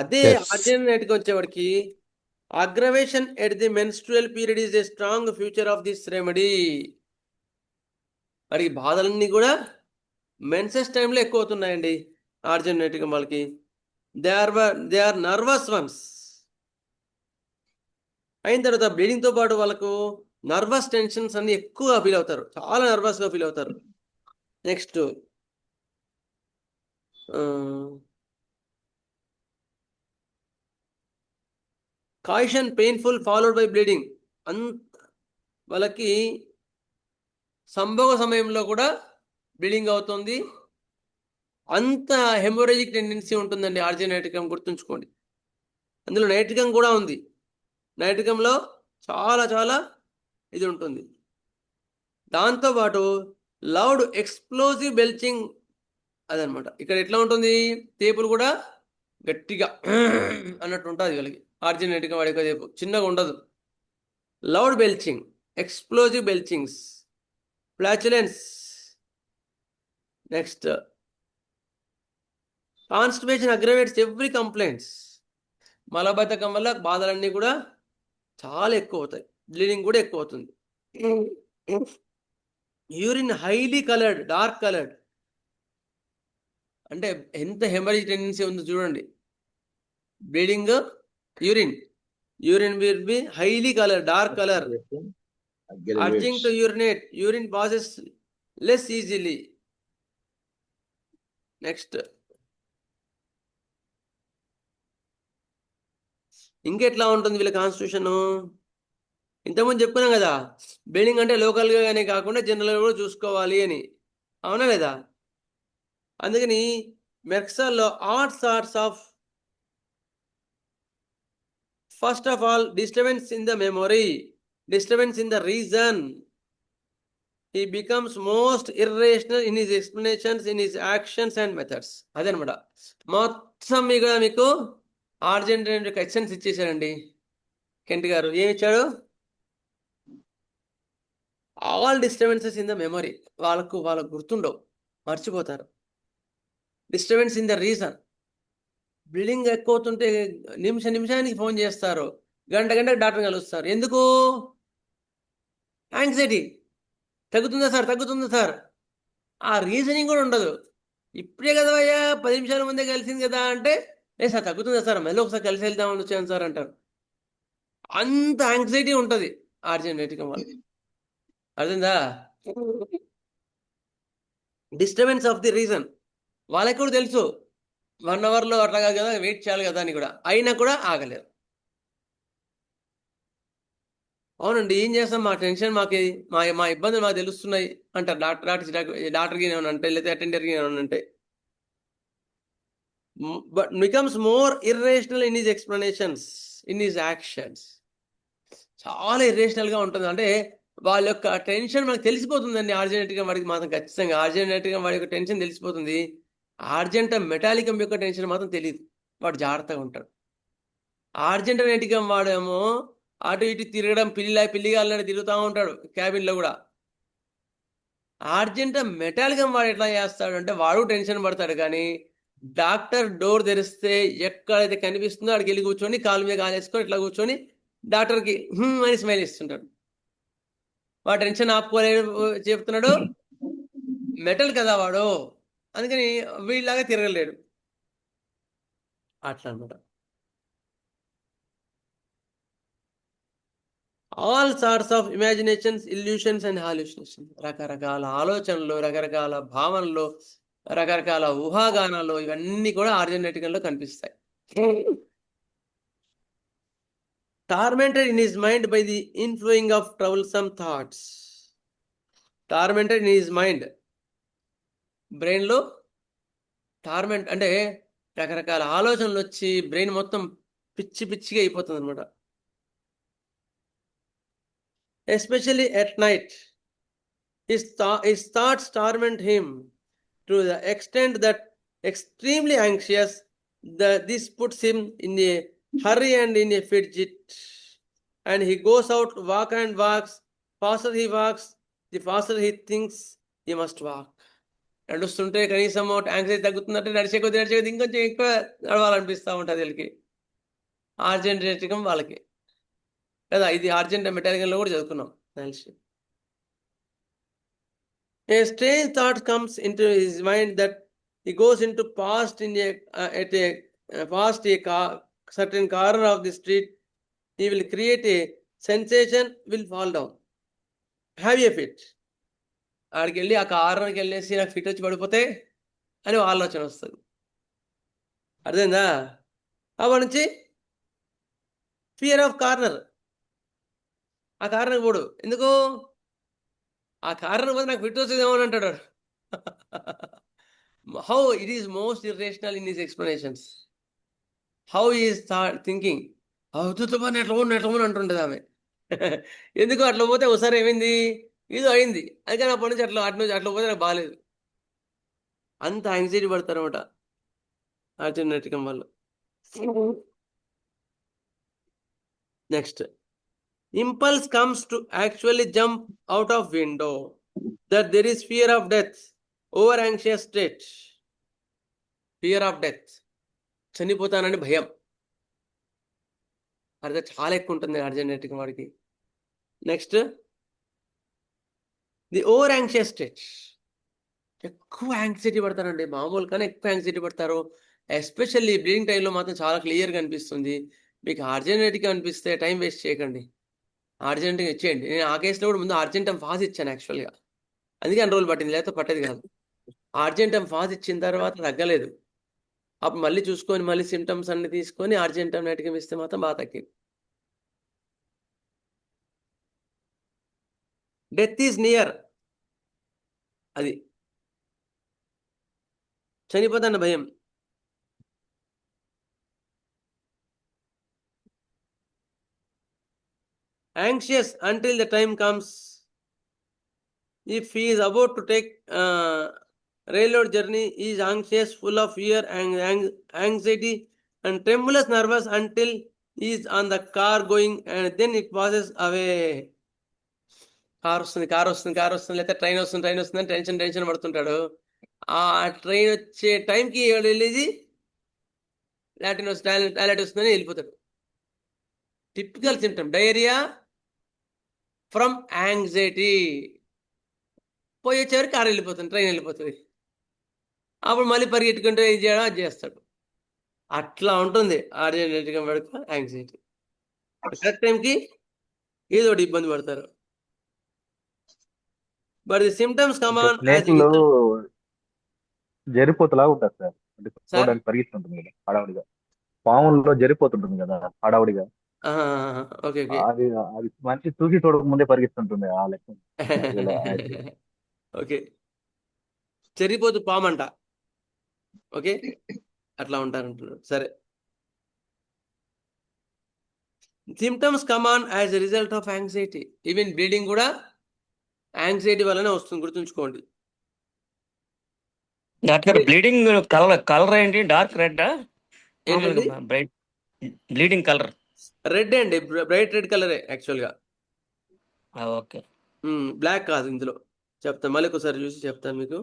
Speaker 1: అదే ఆర్జెంటల్ వచ్చేవాడికి aggravation at the menstrual period is a strong feature of this remedy. వాడికి బాధలన్నీ కూడా మెన్సెస్ టైంలో ఎక్కువ అవుతున్నాయండి ఆర్జెంటల్ వాళ్ళకి. They are nervous ones. అయిన తర్వాత బ్లీడింగ్తో పాటు వాళ్ళకు నర్వస్ టెన్షన్స్ అన్ని ఎక్కువగా ఫీల్ అవుతారు, చాలా నర్వస్గా ఫీల్ అవుతారు. Next coition painful followed by bleeding. వాళ్ళకి సంభోగ సమయంలో కూడా బ్లీడింగ్ అవుతుంది. అంత హెమోరేజిక్ టెండెన్సీ ఉంటుందండి ఆర్జెనైటికం, గుర్తుంచుకోండి. అందులో నైట్రికం కూడా ఉంది. నైట్రికంలో చాలా చాలా ఇది ఉంటుంది. దాంతోపాటు లౌడ్ ఎక్స్ప్లోజివ్ బెల్చింగ్ అదనమాట. ఇక్కడ ఎట్లా ఉంటుంది, తేపులు కూడా గట్టిగా అన్నట్టు ఉంటుంది వీళ్ళకి. ఆర్జినేట్గా వాడే తేపు చిన్నగా ఉండదు. Loud belching, explosive belchings, flatulence. Next, constipation aggravates every complaints. మలబద్ధకం వల్ల బాధలన్నీ కూడా చాలా ఎక్కువ అవుతాయి, బ్లీడింగ్ కూడా ఎక్కువ అవుతుంది. Urine highly coloured, dark coloured, అంటే ఎంత హెమరేజ్ టెండెన్సీ ఉందో చూడండి. Bleeding, urine will be highly colour, dark colour. Urging to urinate, urine passes less easily. Next, ఇంకెట్లా ఉంటుంది వీళ్ళ కాన్స్టిట్యూషన్? ఇంతకుముందు చెప్పుకున్నాం కదా, బ్లీడింగ్ అంటే లోకల్గానే కాకుండా జనరల్గా కూడా చూసుకోవాలి అని, అవునా లేదా? అందుకని మెర్క్సాల్లో all sorts of, first of all disturbance in the memory, disturbance in the reason, he becomes most irrational in his explanations, in his actions and methods. అదనమాట. మొత్తం మీకు ఆర్జెంటీనా యొక్క ఎక్సెన్స్ ఇచ్చేసారండి కెంట్ గారు. ఏమి ఇచ్చాడు? All disturbances in the memory, వాళ్ళకు గుర్తుండవు, మర్చిపోతారు. Disturbance in the reason, bleeding ఎక్కువ అవుతుంటే నిమిషానికి ఫోన్ చేస్తారు, గంటకు డాక్టర్ కలుస్తారు. ఎందుకు? యాంగ్జైటీ. తగ్గుతుందా సార్? ఆ రీజనింగ్ కూడా ఉండదు. ఇప్పుడే కదా అయ్యా 10 నిమిషాల ముందే కలిసింది కదా అంటే, ఏ సార్ తగ్గుతుందా సార్, మళ్ళీ ఒకసారి కలిసి వెళ్దామని వచ్చాను సార్ అంటారు. అంత యాంగ్జైటీ ఉంటుంది ఆర్జెంటీనా వాళ్ళు. అర్థందా? డిస్టర్బెన్స్ ఆఫ్ ది రీజన్ వాళ్ళకి కూడా తెలుసు, 1 అవర్లో అట్లా కాదు కదా, వెయిట్ చేయాలి కదా అని కూడా, అయినా కూడా ఆగలేరు. అవునండి, ఏం చేస్తాం, మా టెన్షన్ మాకు, మా ఇబ్బందులు మాకు తెలుస్తున్నాయి అంటారు డాక్టర్కి ఏమైనా అంటే, లేదా అటెండర్కి ఏమైనా అంటే. But becomes more irrational in his explanations, in his actions. చాలా ఇర్రేషనల్గా ఉంటుంది. అంటే వాళ్ళ యొక్క టెన్షన్ మనకు తెలిసిపోతుందండి. ఆర్జెంటీనా వాడికి మాత్రం ఖచ్చితంగా ఆర్జెంటీనా వాడి యొక్క టెన్షన్ తెలిసిపోతుంది. మెటాలికం యొక్క టెన్షన్ మాత్రం తెలియదు, వాడు జాగ్రత్తగా ఉంటాడు. ఆర్జెంటీనా వాడేమో అటు ఇటు తిరగడం, పిల్లిగాళ్ళని తిరుగుతూ ఉంటాడు క్యాబిన్లో కూడా. మెటాలికం వాడు ఎట్లా చేస్తాడు అంటే, వాడు టెన్షన్ పడతాడు, కానీ డాక్టర్ డోర్ తెరిస్తే ఎక్కడైతే కనిపిస్తుందో అక్కడికి వెళ్ళి కూర్చొని కాలు మీద కాలేసుకొని ఇట్లా కూర్చొని డాక్టర్కి అని స్మైల్ ఇస్తుంటాడు. వాడు టెన్షన్ ఆపుకోలేడు, చెప్తున్నాడు, మెటల్ కదా వాడు, అందుకని వీళ్ళలాగా తిరగలేడు. అట్లా అనమాట. All sorts of imaginations, illusions and hallucinations, రకరకాల ఆలోచనలు, రకరకాల భావనలు, రకరకాల ఊహాగానాలు, ఇవన్నీ కూడా ఆర్జెంటీనాలో కనిపిస్తాయి. Tormented in his mind by the inflowing of troublesome thoughts. Tormented in his mind, brain లో టార్మెంట్ అంటే రకరకాల ఆలోచనలు వచ్చి బ్రెయిన్ మొత్తం పిచ్చిగా అయిపోతుంది అనమాట. Especially at night his thoughts torment him to the extent that extremely anxious, this puts him in a hurry and in a fidget, and he goes out walks. Faster he walks, the faster he thinks he must walk. నడుస్తుంటే కనీసం యాంగ్జైటీ తగ్గుతుందంటే నడిచే కొద్ది ఇంకొంచెం ఎక్కువ నడవాలనిపిస్తూ ఉంటుంది వీళ్ళకి, ఆర్జెంటీనా వాళ్ళకి కదా. ఇది ఆర్జెంటీనా మెటాలికల్లో కూడా చదువుకున్నాం తెలిసి. A strange thought comes into his mind that he goes into past in certain corner of the street. He will create a sensation, will fall down, have a fit. ఆడికి వెళ్ళి ఆ కార్నర్కి వెళ్ళేసి నాకు ఫిట్ వచ్చి పడిపోతే అని ఆలోచన వస్తుంది. అర్థమైందా? అప్పటి నుంచి ఫియర్ ఆఫ్ కార్నర్, ఆ కార్నర్ పోడు. ఎందుకు? ఆ కార్నర్ పోతే నాకు ఫిట్ వస్తుందేమో అని అంటాడు. How it is most irrational in his explanations, how is thinking. ఎట్లా అంటుండదు ఆమె. ఎందుకు అట్లా పోతే ఒకసారి ఏమైంది, ఇది అయింది. అది కానీ అప్పటి నుంచి అట్లా పోతే నాకు బాగాలేదు. అంత యాంగ్జైటీ పడతారు అనమాట ఆర్జెనెటికం వల్ల. Next, impulse comes to actually jump out of window, that there is fear of death, over anxious state, fear of death, చనిపోతానని భయం, అదే చాలా ఎక్కువ ఉంటుంది ఆర్జెనెటిక్ వాడికి. Next, the over anxious state, ఎక్కువ యాంగ్జైటీ పడతారండి, మామూలు కానీ ఎక్కువ యాంగ్జైటీ పడతారు. ఎస్పెషల్లీ బ్లీడింగ్ టైంలో మాత్రం చాలా క్లియర్గా అనిపిస్తుంది. మీకు ఆర్జెనెటిక్ అనిపిస్తే టైం వేస్ట్ చేయకండి, అర్జెంటుగా ఇచ్చేయండి. నేను ఆ కేసులో కూడా ముందు అర్జెంటమ్ ఫాస్ ఇచ్చాను యాక్చువల్గా, అందుకే అన్ని రోజులు పట్టింది, లేకపోతే పట్టేది కాదు. అర్జెంటమ్ ఫాస్ ఇచ్చిన తర్వాత తగ్గలేదు, అప్పుడు మళ్ళీ చూసుకొని మళ్ళీ సిమ్టమ్స్ అన్ని తీసుకొని అర్జెంటమ్ నైటికం ఇస్తే మాత్రం బాగా తగ్గింది. డెత్ ఈజ్ నియర్, అది చనిపోతాన్న భయం. Anxious until the time comes. If he is about to take railroad journey, he is anxious, full of fear and anxiety and tremulous nervous until he is on the car going, and then it passes away. Car వస్తుంది లేకపోతే ట్రైన్ వస్తుంది అని టెన్షన్ పడుతుంటాడు. ఆ ట్రైన్ వచ్చే టైంకి వెళ్ళేది టాయిలెట్ వస్తుందని వెళ్ళిపోతాడు. Typical symptom diarrhoea from anxiety. పోయి వచ్చేవారికి కారు వెళ్ళిపోతుంది, ట్రైన్ వెళ్ళిపోతుంది, అప్పుడు మళ్ళీ పరిగెట్టుకుంటూ ఏం చేయడం అది చేస్తాడు. అట్లా ఉంటుంది ఆర్జెనెటిక్ వాడికి యాంగ్జైటీ. కరెక్ట్ టైంకి ఏదో ఒకటి ఇబ్బంది పడతారు. But the symptoms come on
Speaker 7: జరిపోతులాగా ఉంటుంది సార్, అంటే చూడడానికి పరిగెత్తుంటుంది కదా హడావుడిగా, పాముల్లో జరిపోతుంటుంది కదా హడావుడిగా,
Speaker 1: ఓకే
Speaker 7: అది అది మంచి తూకి చూడక ముందే పరిగెత్తుంటుంది ఆ లెక్క.
Speaker 1: ఓకే, చెరిపోతు పామంట. ఓకే, అట్లా ఉంటారంటున్నారు. సరే, symptoms come on as a result of anxiety. Even bleeding కూడా యాంగ్జైటీ వల్లనే వస్తుంది, గుర్తుంచుకోండి.
Speaker 3: డాక్టర్ బ్లీడింగ్ కలర్ ఏంటి? డార్క్ రెడ్,
Speaker 1: ఏంటండి?
Speaker 3: బ్రైట్ బ్లీడింగ్ కలర్
Speaker 1: రెడ్ అండి, బ్రైట్ రెడ్ కలరే యాక్చువల్గా.
Speaker 3: ఓకే,
Speaker 1: బ్లాక్ కాదు. ఇందులో చెప్తాను, మళ్ళీ ఒకసారి చూసి చెప్తాను మీకు.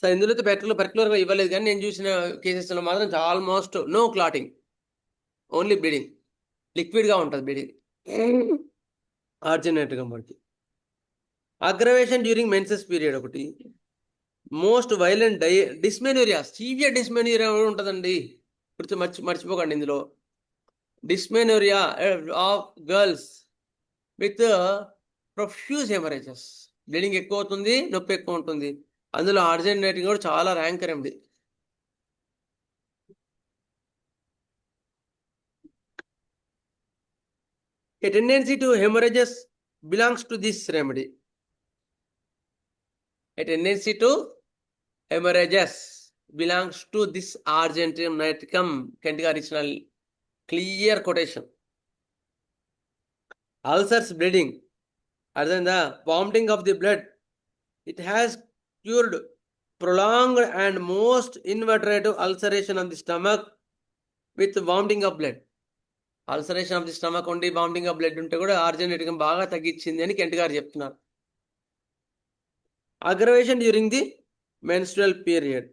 Speaker 1: సార్ ఇందులో అయితే పర్టికులర్గా ఇవ్వలేదు, కానీ నేను చూసిన కేసెస్లో మాత్రం almost no clotting, only bleeding, లిక్విడ్గా ఉంటుంది బ్లీడింగ్ ఆర్జినేట్గా మనకి. అగ్రవేషన్ డ్యూరింగ్ మెన్సెస్ పీరియడ్ ఒకటి. Most violent dysmenorrhoea, severe dysmenorrhoea ఉంటుందండి, మర్చిపోకండి. ఇందులో dysmenorrhoea of girls with profuse haemorrhages, bleeding ఎక్కువ అవుతుంది, నొప్పి ఎక్కువ ఉంటుంది. అందులో ఆర్జెనైటింగ్ కూడా చాలా ర్యాంకర్ అండి. A tendency to hemorrhages belongs to this remedy. A tendency to hemorrhages belongs to this argentum. Kentica original clear quotation. Ulcers bleeding, other than the vomiting of the blood, it has cured prolonged and most inveterate ulceration of the stomach with vomiting of blood. Ulceration of the stomach ఉండి వామిటింగ్ ఆఫ్ బ్లడ్ ఉంటే కూడా ఆర్జెనెటికం బాగా తగ్గించింది అని కెంట్ గారు చెప్తున్నారు. Aggravation during the menstrual period.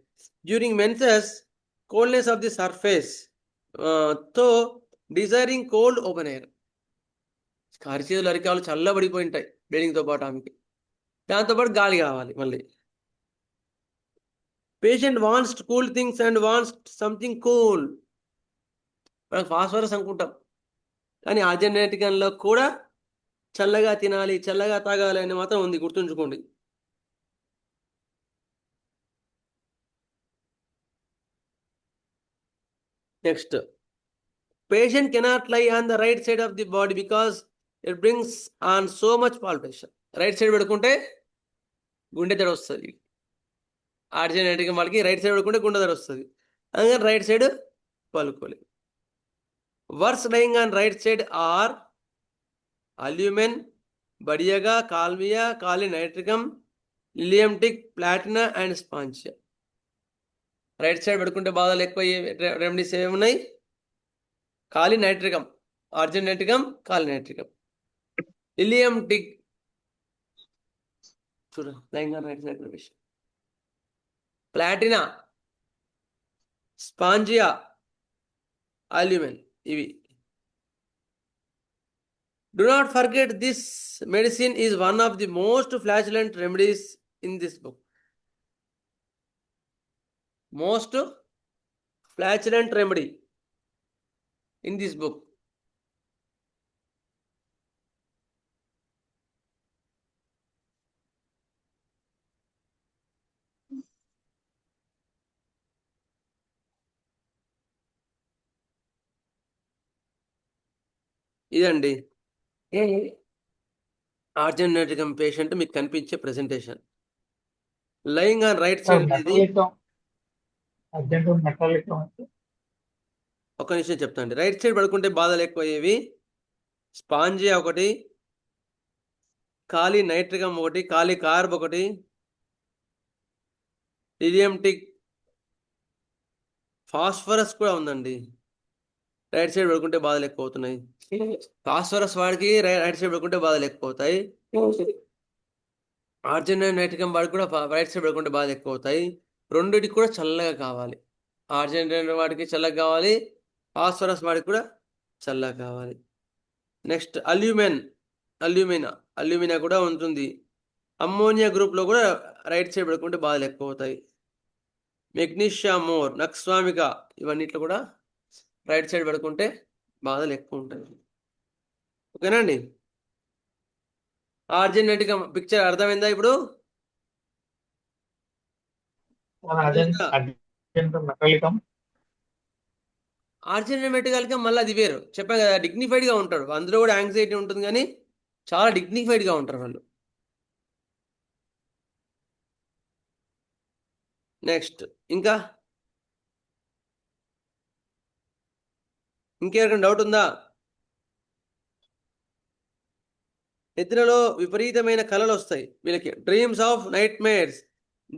Speaker 1: During menses coldness of the surface తో డిజైరింగ్ కోల్డ్ ఓపెన్ ఎయిర్. అరిచేతులు అరికాలు చల్లబడిపోయి ఉంటాయి బ్లీడింగ్తో పాటు ఆమెకి, దాంతోపాటు గాలి కావాలి మళ్ళీ. Patient wants cool things and wants something cool. మనకు ఫాస్ఫరస్ అనుకుంటాం, కానీ ఆర్జెనెటికంలో కూడా చల్లగా తినాలి, చల్లగా తాగాలి అని మాత్రం ఉంది, గుర్తుంచుకోండి. Next, patient cannot lie on the right side of the body because it brings on so much palpitation. Right side పెట్టుకుంటే గుండె దడ వస్తుంది. ఆర్జినేటిక్ వాళ్ళకి రైట్ సైడ్ పెట్టుకుంటే గుండె దడ వస్తుంది, అందుకని రైట్ సైడ్ పలుకోలేదు. Worse lying on right side or Alumen, Badiaga, Kalmia, Kali nitricum, లిలియంటిక్, Platina and Spongia. Right side పెట్టుకుంటే బాధలు ఎక్కువ రెమెడీస్ ఏమున్నాయి? కాలినైట్రికం, ఆర్జినైట్రికం, కాలినైట్రికం, లిలియంటిక్ చూడ లయింగ్ ఆన్ రైట్ సైడ్ ప్రవేశం, ప్లాటినా, స్పాంజియా, అల్యూమెన్. ఇవి. Do not forget this medicine is one of the most flatulent remedies in this book. Most flatulent remedy in this book. ఇదండి ఆర్జినైటికం పేషెంట్ మీకు కనిపించే presentation. Lying on right side అనేది ఒక నిమిషం చెప్తాండి. రైట్ సైడ్ పడుకుంటే బాధలు ఎక్కువయ్యేవి. స్పాంజియా ఒకటి, కాలి నైట్రికం ఒకటి, కాలి కార్బ్ ఒకటి, లిలియంటిక్, ఫాస్ఫరస్ కూడా ఉందండి. రైట్ సైడ్ పడుకుంటే బాధలు ఎక్కువ అవుతున్నాయి. ఫాస్ఫరస్ వాడికి రైట్ సైడ్ పడుకుంటే బాధలు ఎక్కువ అవుతాయి. ఆర్జినైట్రికం వాడికి కూడా రైట్ సైడ్ పడుకుంటే బాధలు ఎక్కువ అవుతాయి. రెండిటికి కూడా చల్లగా కావాలి. ఆర్జినైట్ వాడికి చల్లగా కావాలి, ఫాస్ఫరస్ వాడికి కూడా చల్లగా కావాలి. నెక్స్ట్ అల్యూమినా కూడా ఉంటుంది. అమ్మోనియా గ్రూప్లో కూడా రైట్ సైడ్ పడుకుంటే బాధలు ఎక్కువ అవుతాయి. మెగ్నీషియా మోర్, నక్స్వామిక, ఇవన్నిట్లో కూడా రైట్ సైడ్ పడుకుంటే బాధలు ఎక్కువ ఉంటాయి. ఓకేనండి. ఆర్జినైటికం పిక్చర్ అర్థమైందా ఇప్పుడు? ఆర్జినైటికల్గా మళ్ళీ అది వేరు చెప్పాను కదా, డిగ్నిఫైడ్గా ఉంటాడు. అందులో కూడా యాంగ్జైటీ ఉంటుంది కానీ చాలా డిగ్నిఫైడ్గా ఉంటారు వాళ్ళు. నెక్స్ట్ ఇంకెవరికైనా డౌట్ ఉందా? నిద్రలో విపరీతమైన కళలు వస్తాయి వీళ్ళకి. Dreams of nightmares,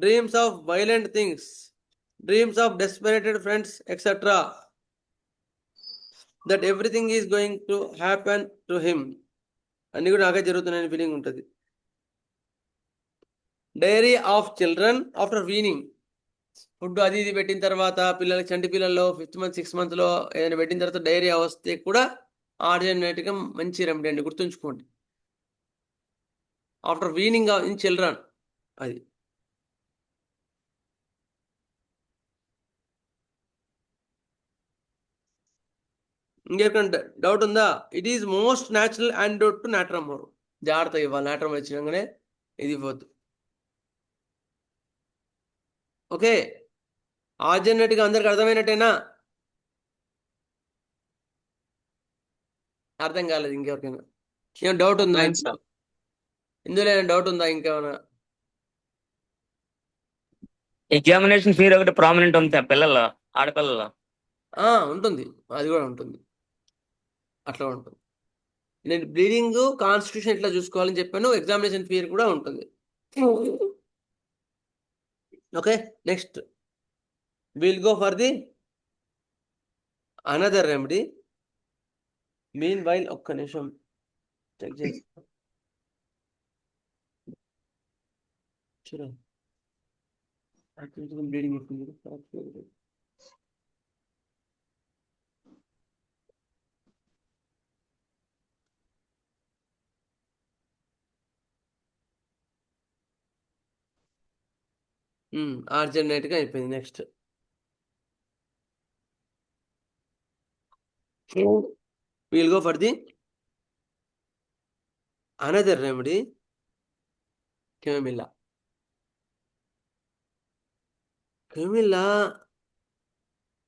Speaker 1: dreams of violent things, dreams of desperated friends etcetera, that everything is going to happen to him. అన్ని కూడా నాకే జరుగుతున్నాయని ఫీలింగ్ ఉంటుంది. Diarrhoea of children after weaning, food అది ఇది పెట్టిన తర్వాత పిల్లలకి, చంటి పిల్లల్లో 5th month 6th monthలో ఏదైనా పెట్టిన తర్వాత డైరియా వస్తే కూడా ఆర్జినైటికం మంచి రెమెడీ అండి, గుర్తుంచుకోండి. ఆఫ్టర్ వీనింగ్ ఇన్ చిల్డ్రన్ అది. ఇంకెక్కడ డౌట్ ఉందా? It is most natural antidote to Natrum mur. జాగ్రత్త ఇవ్వాలి, నాట్రమోర్ వచ్చినాకనే ఇది ఇవ్వద్దు. ఓకే, ఆర్జినైటికం అందరికి అర్థమైనట్టేనా? అర్థం కాలేదు ఇంకెవరికైనా? ఏం డౌట్ ఉందా? ఇందులో ఏమైనా డౌట్ ఉందా ఇంకేమైనా?
Speaker 3: ఎగ్జామినేషన్ ఫీర్ ఒకటి ప్రామినెంట్ ఉంది పిల్లల్లో, ఆడపిల్లల్లో.
Speaker 1: ఉంటుంది, అది కూడా ఉంటుంది, అట్లా ఉంటుంది. నేను బ్లీడింగ్ కాన్స్టిట్యూషన్ ఇట్లా చూసుకోవాలని చెప్పాను, ఎగ్జామినేషన్ ఫీర్ కూడా ఉంటుంది. Okay, next will go for the another remedy. Mean while ఒక్క నిమిషం చెక్ చేస్తా. చూడండి బ్లీడింగ్ ఎక్కువ. ఆర్జినైట్గా అయిపోయింది. Next will go for the another remedy Camilla. Camilla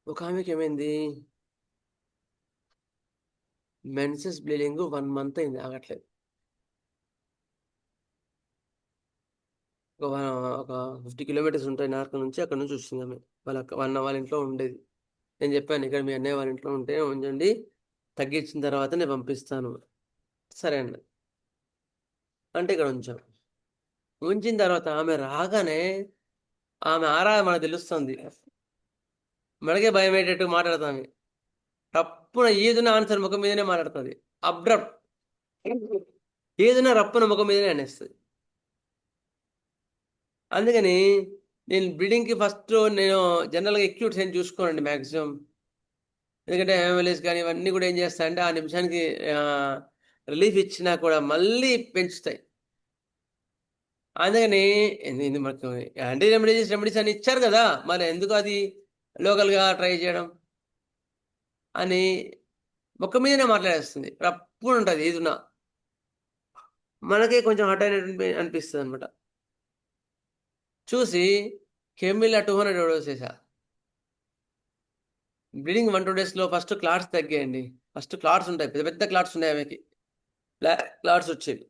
Speaker 1: ఒక ఆమెకి ఏమైంది, మెన్సెస్ బ్లీడింగ్ 1 month అయింది, ఆగట్లేదు. ఒక 50 kilometers ఉంటాయి నార్క్ నుంచి, అక్కడ నుంచి వచ్చింది ఆమె. వాళ్ళ ఇంట్లో ఉండేది. నేను చెప్పాను, ఇక్కడ మీ అన్నయ్య వాళ్ళ ఇంట్లో ఉంటే ఉంచండి, తగ్గించిన తర్వాత నేను పంపిస్తాను. సరే అండి అంటే ఇక్కడ ఉంచాం. ఉంచిన తర్వాత ఆమె రాగానే ఆమె ఆరా మనకు తెలుస్తుంది, మనకే భయం అయ్యేటట్టు మాట్లాడుతామే. రప్పున ఏదైనా ఆన్సర్ ముఖం మీదనే మాట్లాడుతుంది. అబ్రప్ట్ ఏదైనా రప్పున ముఖం మీదనే అనేస్తుంది. అందుకని నేను బ్లీడింగ్కి ఫస్ట్ నేను జనరల్గా ఎక్యూట్ సైన్ చూసుకోనండి మ్యాక్సిమం. ఎందుకంటే ఎంఎల్ఏస్ కానీ ఇవన్నీ కూడా ఏం చేస్తాయంటే ఆ నిమిషానికి రిలీఫ్ ఇచ్చినా కూడా మళ్ళీ పెంచుతాయి. అందుకని ఇది మనకు యాంటీ రెమెడీస్ అని ఇచ్చారు కదా, మరి ఎందుకు అది లోకల్గా ట్రై చేయడం అని ముఖం మీదనే మాట్లాడేస్తుంది. రప్పుడు ఉంటుంది ఏదున్నా, మనకే కొంచెం హట్ అయినట్టు అనిపిస్తుంది అనమాట. చూసి కెమిల్లా 200 వేసేసా. బ్లీడింగ్ 1-2 daysలో ఫస్ట్ క్లాట్స్ తగ్గాయండి. ఫస్ట్ క్లాట్స్ ఉంటాయి, పెద్ద పెద్ద క్లాట్స్ ఉన్నాయి ఆమెకి, బ్లాక్ క్లాట్స్ వచ్చేవి.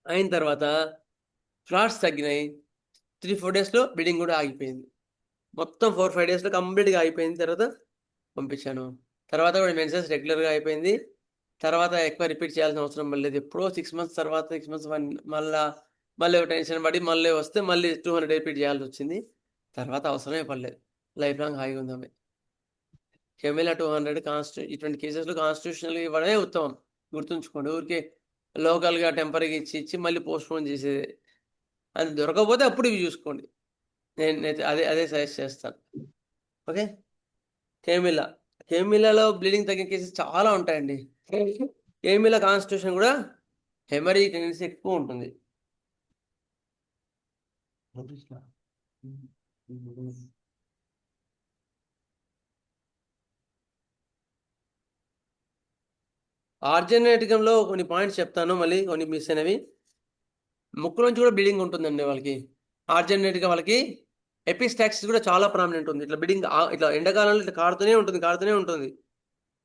Speaker 1: అయిన తర్వాత క్లాట్స్ తగ్గినాయి. 3-4 daysలో బ్లీడింగ్ కూడా ఆగిపోయింది. మొత్తం 4-5 daysలో కంప్లీట్గా ఆగిపోయింది. తర్వాత పంపించాను. తర్వాత కూడా మెన్సెస్ రెగ్యులర్గా అయిపోయింది. తర్వాత ఎక్కువ రిపీట్ చేయాల్సిన అవసరం లేదు. ఎప్పుడో 6 months తర్వాత 6 months మళ్ళీ టెన్షన్ పడి మళ్ళీ వస్తే మళ్ళీ 200 రిపీట్ చేయాల్సి వచ్చింది. తర్వాత అవసరమే పడలేదు, లైఫ్ లాంగ్ హాయిగా ఉంది ఆమె. కెమిల్లా 200 ఇటువంటి కేసెస్లో కాన్స్టిట్యూషనల్గా ఇవ్వడమే ఉత్తమం. గుర్తుంచుకోండి, ఊరికే లోకల్గా టెంపరీగా ఇచ్చి మళ్ళీ పోస్ట్పోన్ చేసేది. అది దొరకకపోతే అప్పుడు ఇవి చూసుకోండి. నేను అదే సజెస్ట్ చేస్తాను. ఓకే, కెమిల్లాలో బ్లీడింగ్ తగ్గిన కేసెస్ చాలా ఉంటాయండి. కెమిల్లా కాన్స్టిట్యూషన్ కూడా హెమరేజిక్ టెండెన్సీ ఎక్కువ ఉంటుంది. ఆర్జెనెటికంలో కొన్ని పాయింట్స్ చెప్తాను, మళ్ళీ కొన్ని మిస్ అయినవి. ముక్కు నుంచి కూడా బ్లీడింగ్ ఉంటుందండి వాళ్ళకి. ఆర్జెనెటిక్గా వాళ్ళకి ఎపిస్టాక్సిస్ కూడా చాలా ప్రామినెంట్ ఉంది. ఇట్లా బ్లీడింగ్ ఇట్లా ఎండాకాలంలో ఇట్లా కారుతూనే ఉంటుంది.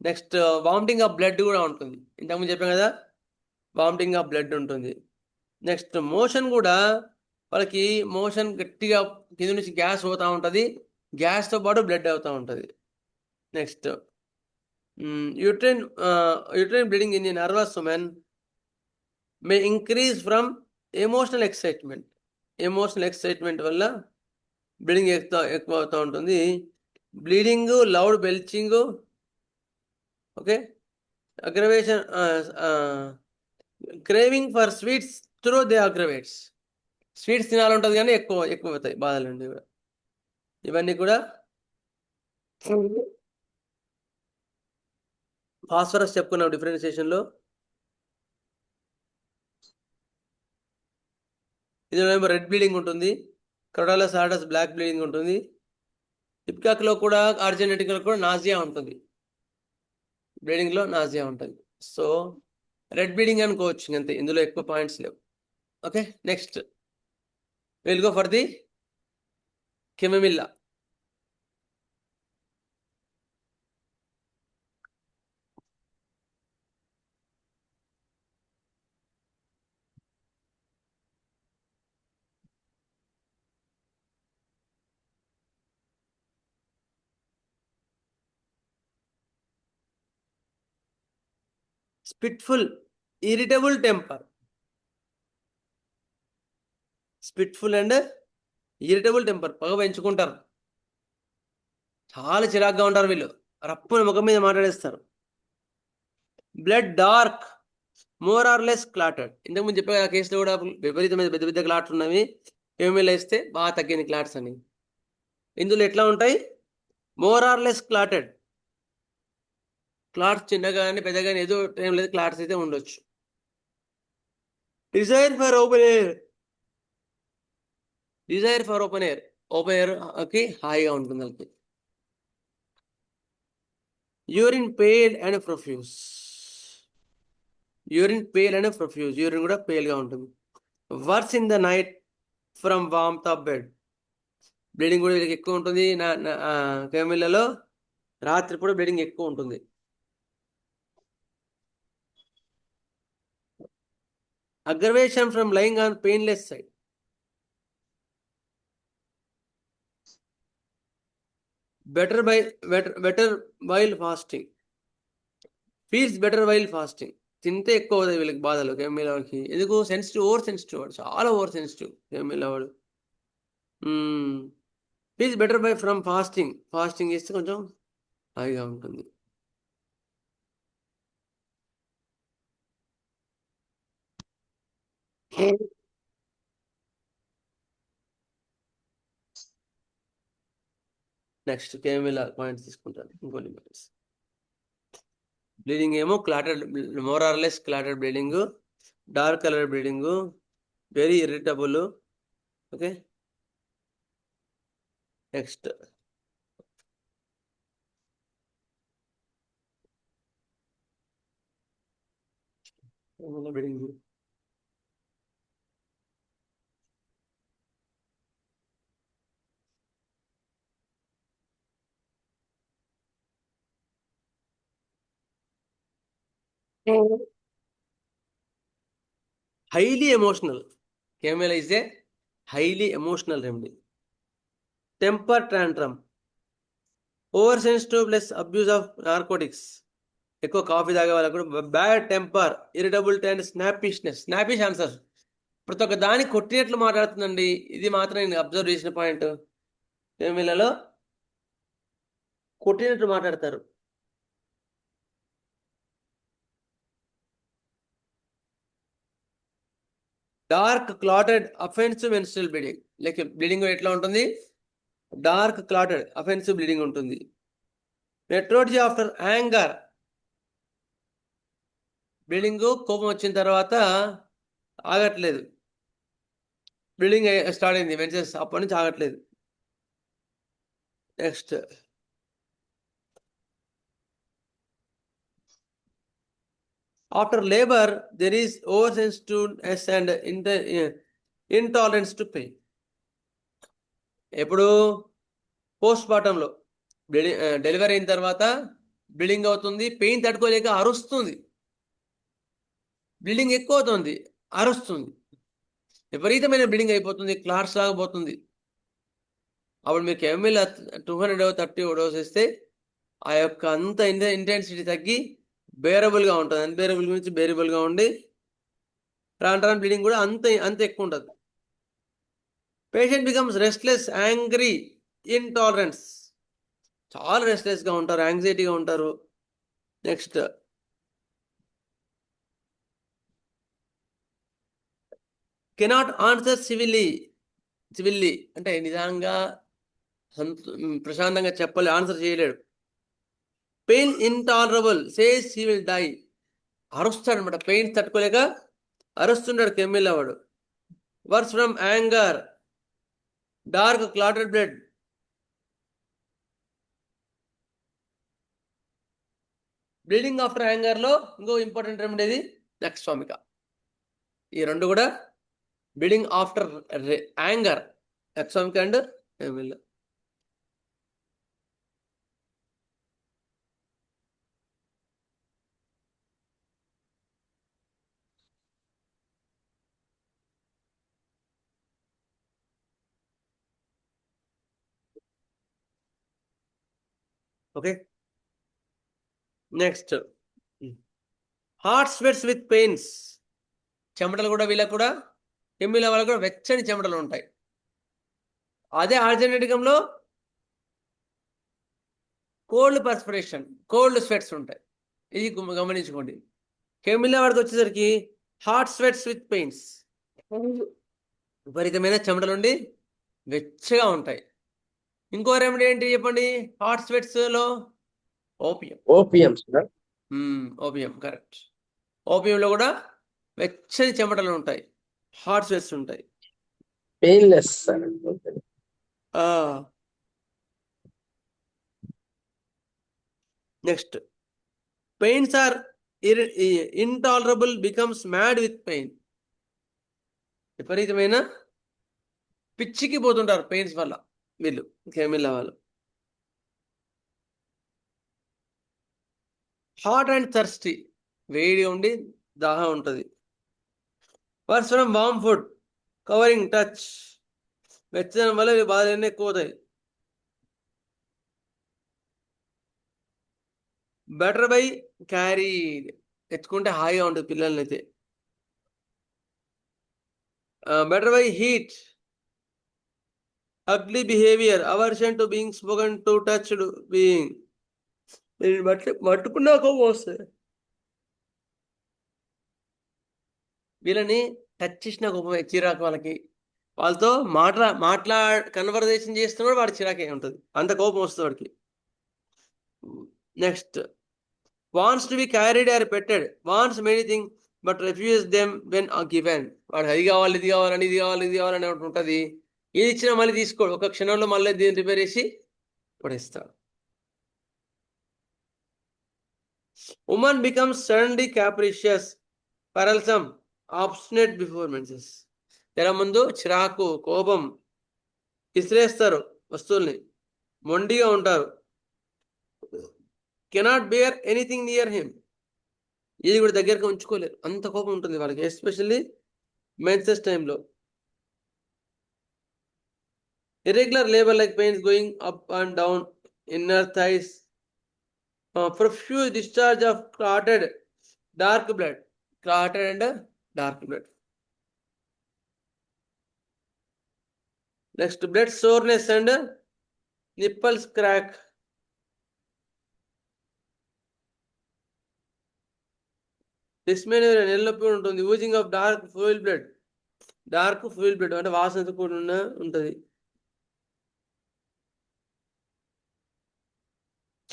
Speaker 1: నెక్స్ట్ వామిటింగ్ ఆఫ్ బ్లడ్ కూడా ఉంటుంది. ఇంతకుముందు చెప్పాం కదా, వామిటింగ్ ఆఫ్ బ్లడ్ ఉంటుంది. నెక్స్ట్ మోషన్ కూడా వాళ్ళకి మోషన్ గట్టిగా కింద నుంచి గ్యాస్ పోతూ ఉంటుంది, గ్యాస్తో పాటు బ్లడ్ అవుతూ ఉంటుంది. Next uterine bleeding in a nervous woman may increase from emotional excitement. Emotional excitement వల్ల బ్లీడింగ్ ఎక్కువ అవుతూ ఉంటుంది. Bleeding, loud belching, okay, aggravation, craving for sweets through they aggravates. Sweets తినాలంటుంది కానీ ఎక్కువ అవుతాయి బాధలండి. ఇవన్నీ కూడా ఫాస్ఫరస్ చెప్పుకున్నాం డిఫరెన్షియేషన్లో. ఇది రెడ్ బ్లీడింగ్ ఉంటుంది, క్రోడాలస్ హార్డస్ బ్లాక్ బ్లీడింగ్ ఉంటుంది. ఇప్కాక్లో కూడా ఆర్జెనెటిక్లో కూడా నాజియా ఉంటుంది, బ్లీడింగ్లో నాజియా ఉంటుంది. సో రెడ్ బ్లీడింగ్ అనుకోవచ్చు అంతే, ఇందులో ఎక్కువ పాయింట్స్ లేవు. Okay, next will go for the Chamomilla. Spiteful, irritable temper. Spiteful and irritable temper, పగ పెంచుకుంటారు, చాలా చిరాగ్గా ఉంటారు వీళ్ళు, రప్పున ముఖం మీద మాట్లాడేస్తారు. Blood dark, more or less clotted. ఇంతకుముందు చెప్పే ఆ కేసులో కూడా విపరీతమైన పెద్ద పెద్ద క్లాట్స్ ఉన్నవి. కెమిల్లా ఇస్తే బాగా తగ్గింది క్లాట్స్ అని. ఇందులో ఎట్లా ఉంటాయి, మోర్ ఆర్ లెస్ క్లాటెడ్. క్లాట్స్ చిన్నగా కానీ పెద్దగా కానీ ఏదో టైం లేదు, క్లాట్స్ అయితే ఉండొచ్చు. డిజైర్ ఫర్ ఓపెన్ ఎయిర్కి హాయిగా ఉంటుంది వాళ్ళకి. Urine pale and profuse. Urine pale and profuse, urine కూడా పేల్ గా ఉంటుంది. Worse in the night from warmth of bed, bleeding కూడా వీళ్ళకి ఎక్కువ ఉంటుంది. కేమిళ్ళలో రాత్రిపూట బ్లీడింగ్ ఎక్కువ ఉంటుంది. Aggravation from lying on painless side, better while fasting, feels better while fasting. తింటే ఎక్కువ అవుతుంది వీళ్ళకి బాధలు కేమిల్ వాళ్ళకి. ఎందుకు? సెన్సిటివ్, ఓవర్ సెన్సిటివ్ వాడు, చాలా ఓవర్ సెన్సిటివ్ కేమిల్ వాడు. Feels better buy from fasting, fasting చేస్తే కొంచెం హాయిగా ఉంటుంది. నెక్స్ట్ కేమిల్ పాయింట్స్ తీసుకుంటాను, ఇంకొన్ని పాయింట్స్. బ్లీడింగ్ ఏమో clotted, more or less clotted bleeding, dark colour bleeding, very irritable. Okay, next bleeding highly emotional. Camel is a highly emotional remedy. Temper tantrum, oversensitive plus abuse of narcotics. ఎక్కువ కాఫీ తాగే వాళ్ళకు కూడా bad temper, irritability and snappishness. Snappish answer, ప్రతి ఒక్క దానికి కొట్టినట్లు మాట్లాడుతుందండి. ఇది మాత్రం నేను అబ్జర్వ్ చేసిన పాయింట్. కేమిళ్ళలో కొట్టినట్లు మాట్లాడతారు. Dark clotted offensive menstrual bleeding, like bleeding ఎట్లా ఉంటుంది? డార్క్ క్లాటెడ్ అఫెన్సివ్ బ్లీడింగ్ ఉంటుంది. మెట్రోలజీ ఆఫ్టర్ యాంగర్, బ్లీడింగ్ కోపం వచ్చిన తర్వాత ఆగట్లేదు, బ్లీడింగ్ స్టార్ట్ అయింది మెన్సెస్, అప్పటి నుంచి ఆగట్లేదు. Next after labour there is over sensitiveness and intolerance to pain. ఎప్పుడు? పోస్ట్ మార్టంలో, డెలివరీ అయిన తర్వాత బ్లీడింగ్ అవుతుంది, పెయిన్ తట్టుకోలేక అరుస్తుంది, బ్లీడింగ్ ఎక్కువ అవుతుంది, అరుస్తుంది, విపరీతమైన బ్లీడింగ్ అయిపోతుంది, క్లాట్స్ లాగా పోతుంది. అప్పుడు మీకు ఎంఎల్ 230 డోస్ ఇస్తే ఆ యొక్క అంత ఇంటెన్సిటీ తగ్గి బేరబుల్గా ఉంటుంది, అన్బేరబుల్ నుంచి బేరబుల్గా ఉండి రాను బ్లీడింగ్ కూడా అంత ఎక్కువ ఉంటుంది. Patient becomes restless, angry, intolerance, చాలా రెస్ట్లెస్గా ఉంటారు, యాంగ్జైటీగా ఉంటారు. నెక్స్ట్ కెనాట్ ఆన్సర్ సివిల్లీ అంటే నిదానంగా ప్రశాంతంగా చెప్పాలి, ఆన్సర్ చేయలేడు. Pain intolerable, says he will die, అరుస్తాడు అనమాట, పెయిన్ తట్టుకోలేక అరుస్తున్నాడు కెమిల్ వాడు. Worse from anger, dark clotted blood, bleeding after anger లో ఇంకో ఇంపార్టెంట్ రెమెడీ నక్స్వామిక. ఈ రెండు కూడా bleeding after anger, Nux vomica and Chamomilla. Okay, next hot sweats with pains, చెమటలు కూడా వీళ్ళకు కూడా కెమిల్ వాళ్ళకు కూడా వెచ్చని చెమటలు ఉంటాయి. అదే ఆర్జెనటికంలో కోల్డ్ పర్స్పిరేషన్, కోల్డ్ స్వెట్స్ ఉంటాయి. ఇది గమనించుకోండి. కెమిల్ వాడికి వచ్చేసరికి హాట్ స్వెట్స్ విత్ పెయిన్స్, విపరీతమైన చెమటలుండి వెచ్చగా ఉంటాయి. ఇంకో రెమెడీ ఏంటి చెప్పండి? హాట్ స్వెట్స్ లో opium.
Speaker 4: Opium sir.
Speaker 1: Opium correct. ఓపియంలో కూడా వెచ్చని చెమటలు ఉంటాయి, హాట్ స్వెట్స్ ఉంటాయి.
Speaker 4: Painless sir.
Speaker 1: Next pains are intolerable becomes mad with pain. విపరీతమైన పిచ్చికి పోతుంటారు పెయిన్స్ వల్ల వీళ్ళు కెమిల్ వాళ్ళు. హాట్ అండ్ థర్స్టీ, వేడి ఉండి దాహం ఉంటుంది. Worse from warm food covering touch, వెచ్చదనం వల్ల ఇవి బాధలన్నీ ఎక్కువ అవుతాయి. బెటర్ బై క్యారీడ్, ఎత్తుకుంటే హాయిగా ఉంటుంది పిల్లల్ని అయితే. Better by heat, ugly behaviour, aversion to being spoken to touched being, దీన్ని బట్టి మట్టుకున్నా కోపం వస్తుంది. వీళ్ళని టచ్ చేసిన కోపమే, చిరాకు వాళ్ళకి. వాళ్ళతో కన్వర్జేషన్ చేస్తున్నా వాడి చిరాకే ఉంటుంది, అంత కోపం వస్తుంది వాడికి. Next, wants to be carried or petted, wants many thing but refuse them when given. వాడు అది కావాలి, ఇది కావాలని, ఇది కావాలి, ఇది కావాలని ఉంటుంది. ఇది ఇచ్చినా మళ్ళీ తీసుకోడు, ఒక క్షణంలో మళ్ళీ దీన్ని రిపేర్ చేసి పడేస్తాడు. Woman becomes suddenly capricious, quarrelsome, obstinate before menses. తెర ముందు చిరాకు, కోపం, ఇసిరేస్తారు వస్తువుల్ని, మొండిగా ఉంటారు. Cannot bear anything near him, ఇది కూడా దగ్గరగా ఉంచుకోలేరు, అంత కోపం ఉంటుంది వాళ్ళకి, ఎస్పెషల్లీ మెన్సెస్ టైంలో. Irregular labour like pains going up and down inner thighs, profuse discharge of clotted dark blood, clotted and dark blood. Next, blood soreness and nipples crack. Dysmenorrhea, నెల్లొప్పి ఉంటుంది. Using of dark fluid blood, dark fluid blood అంటే వాసనతో కూడిన ఉంటుంది.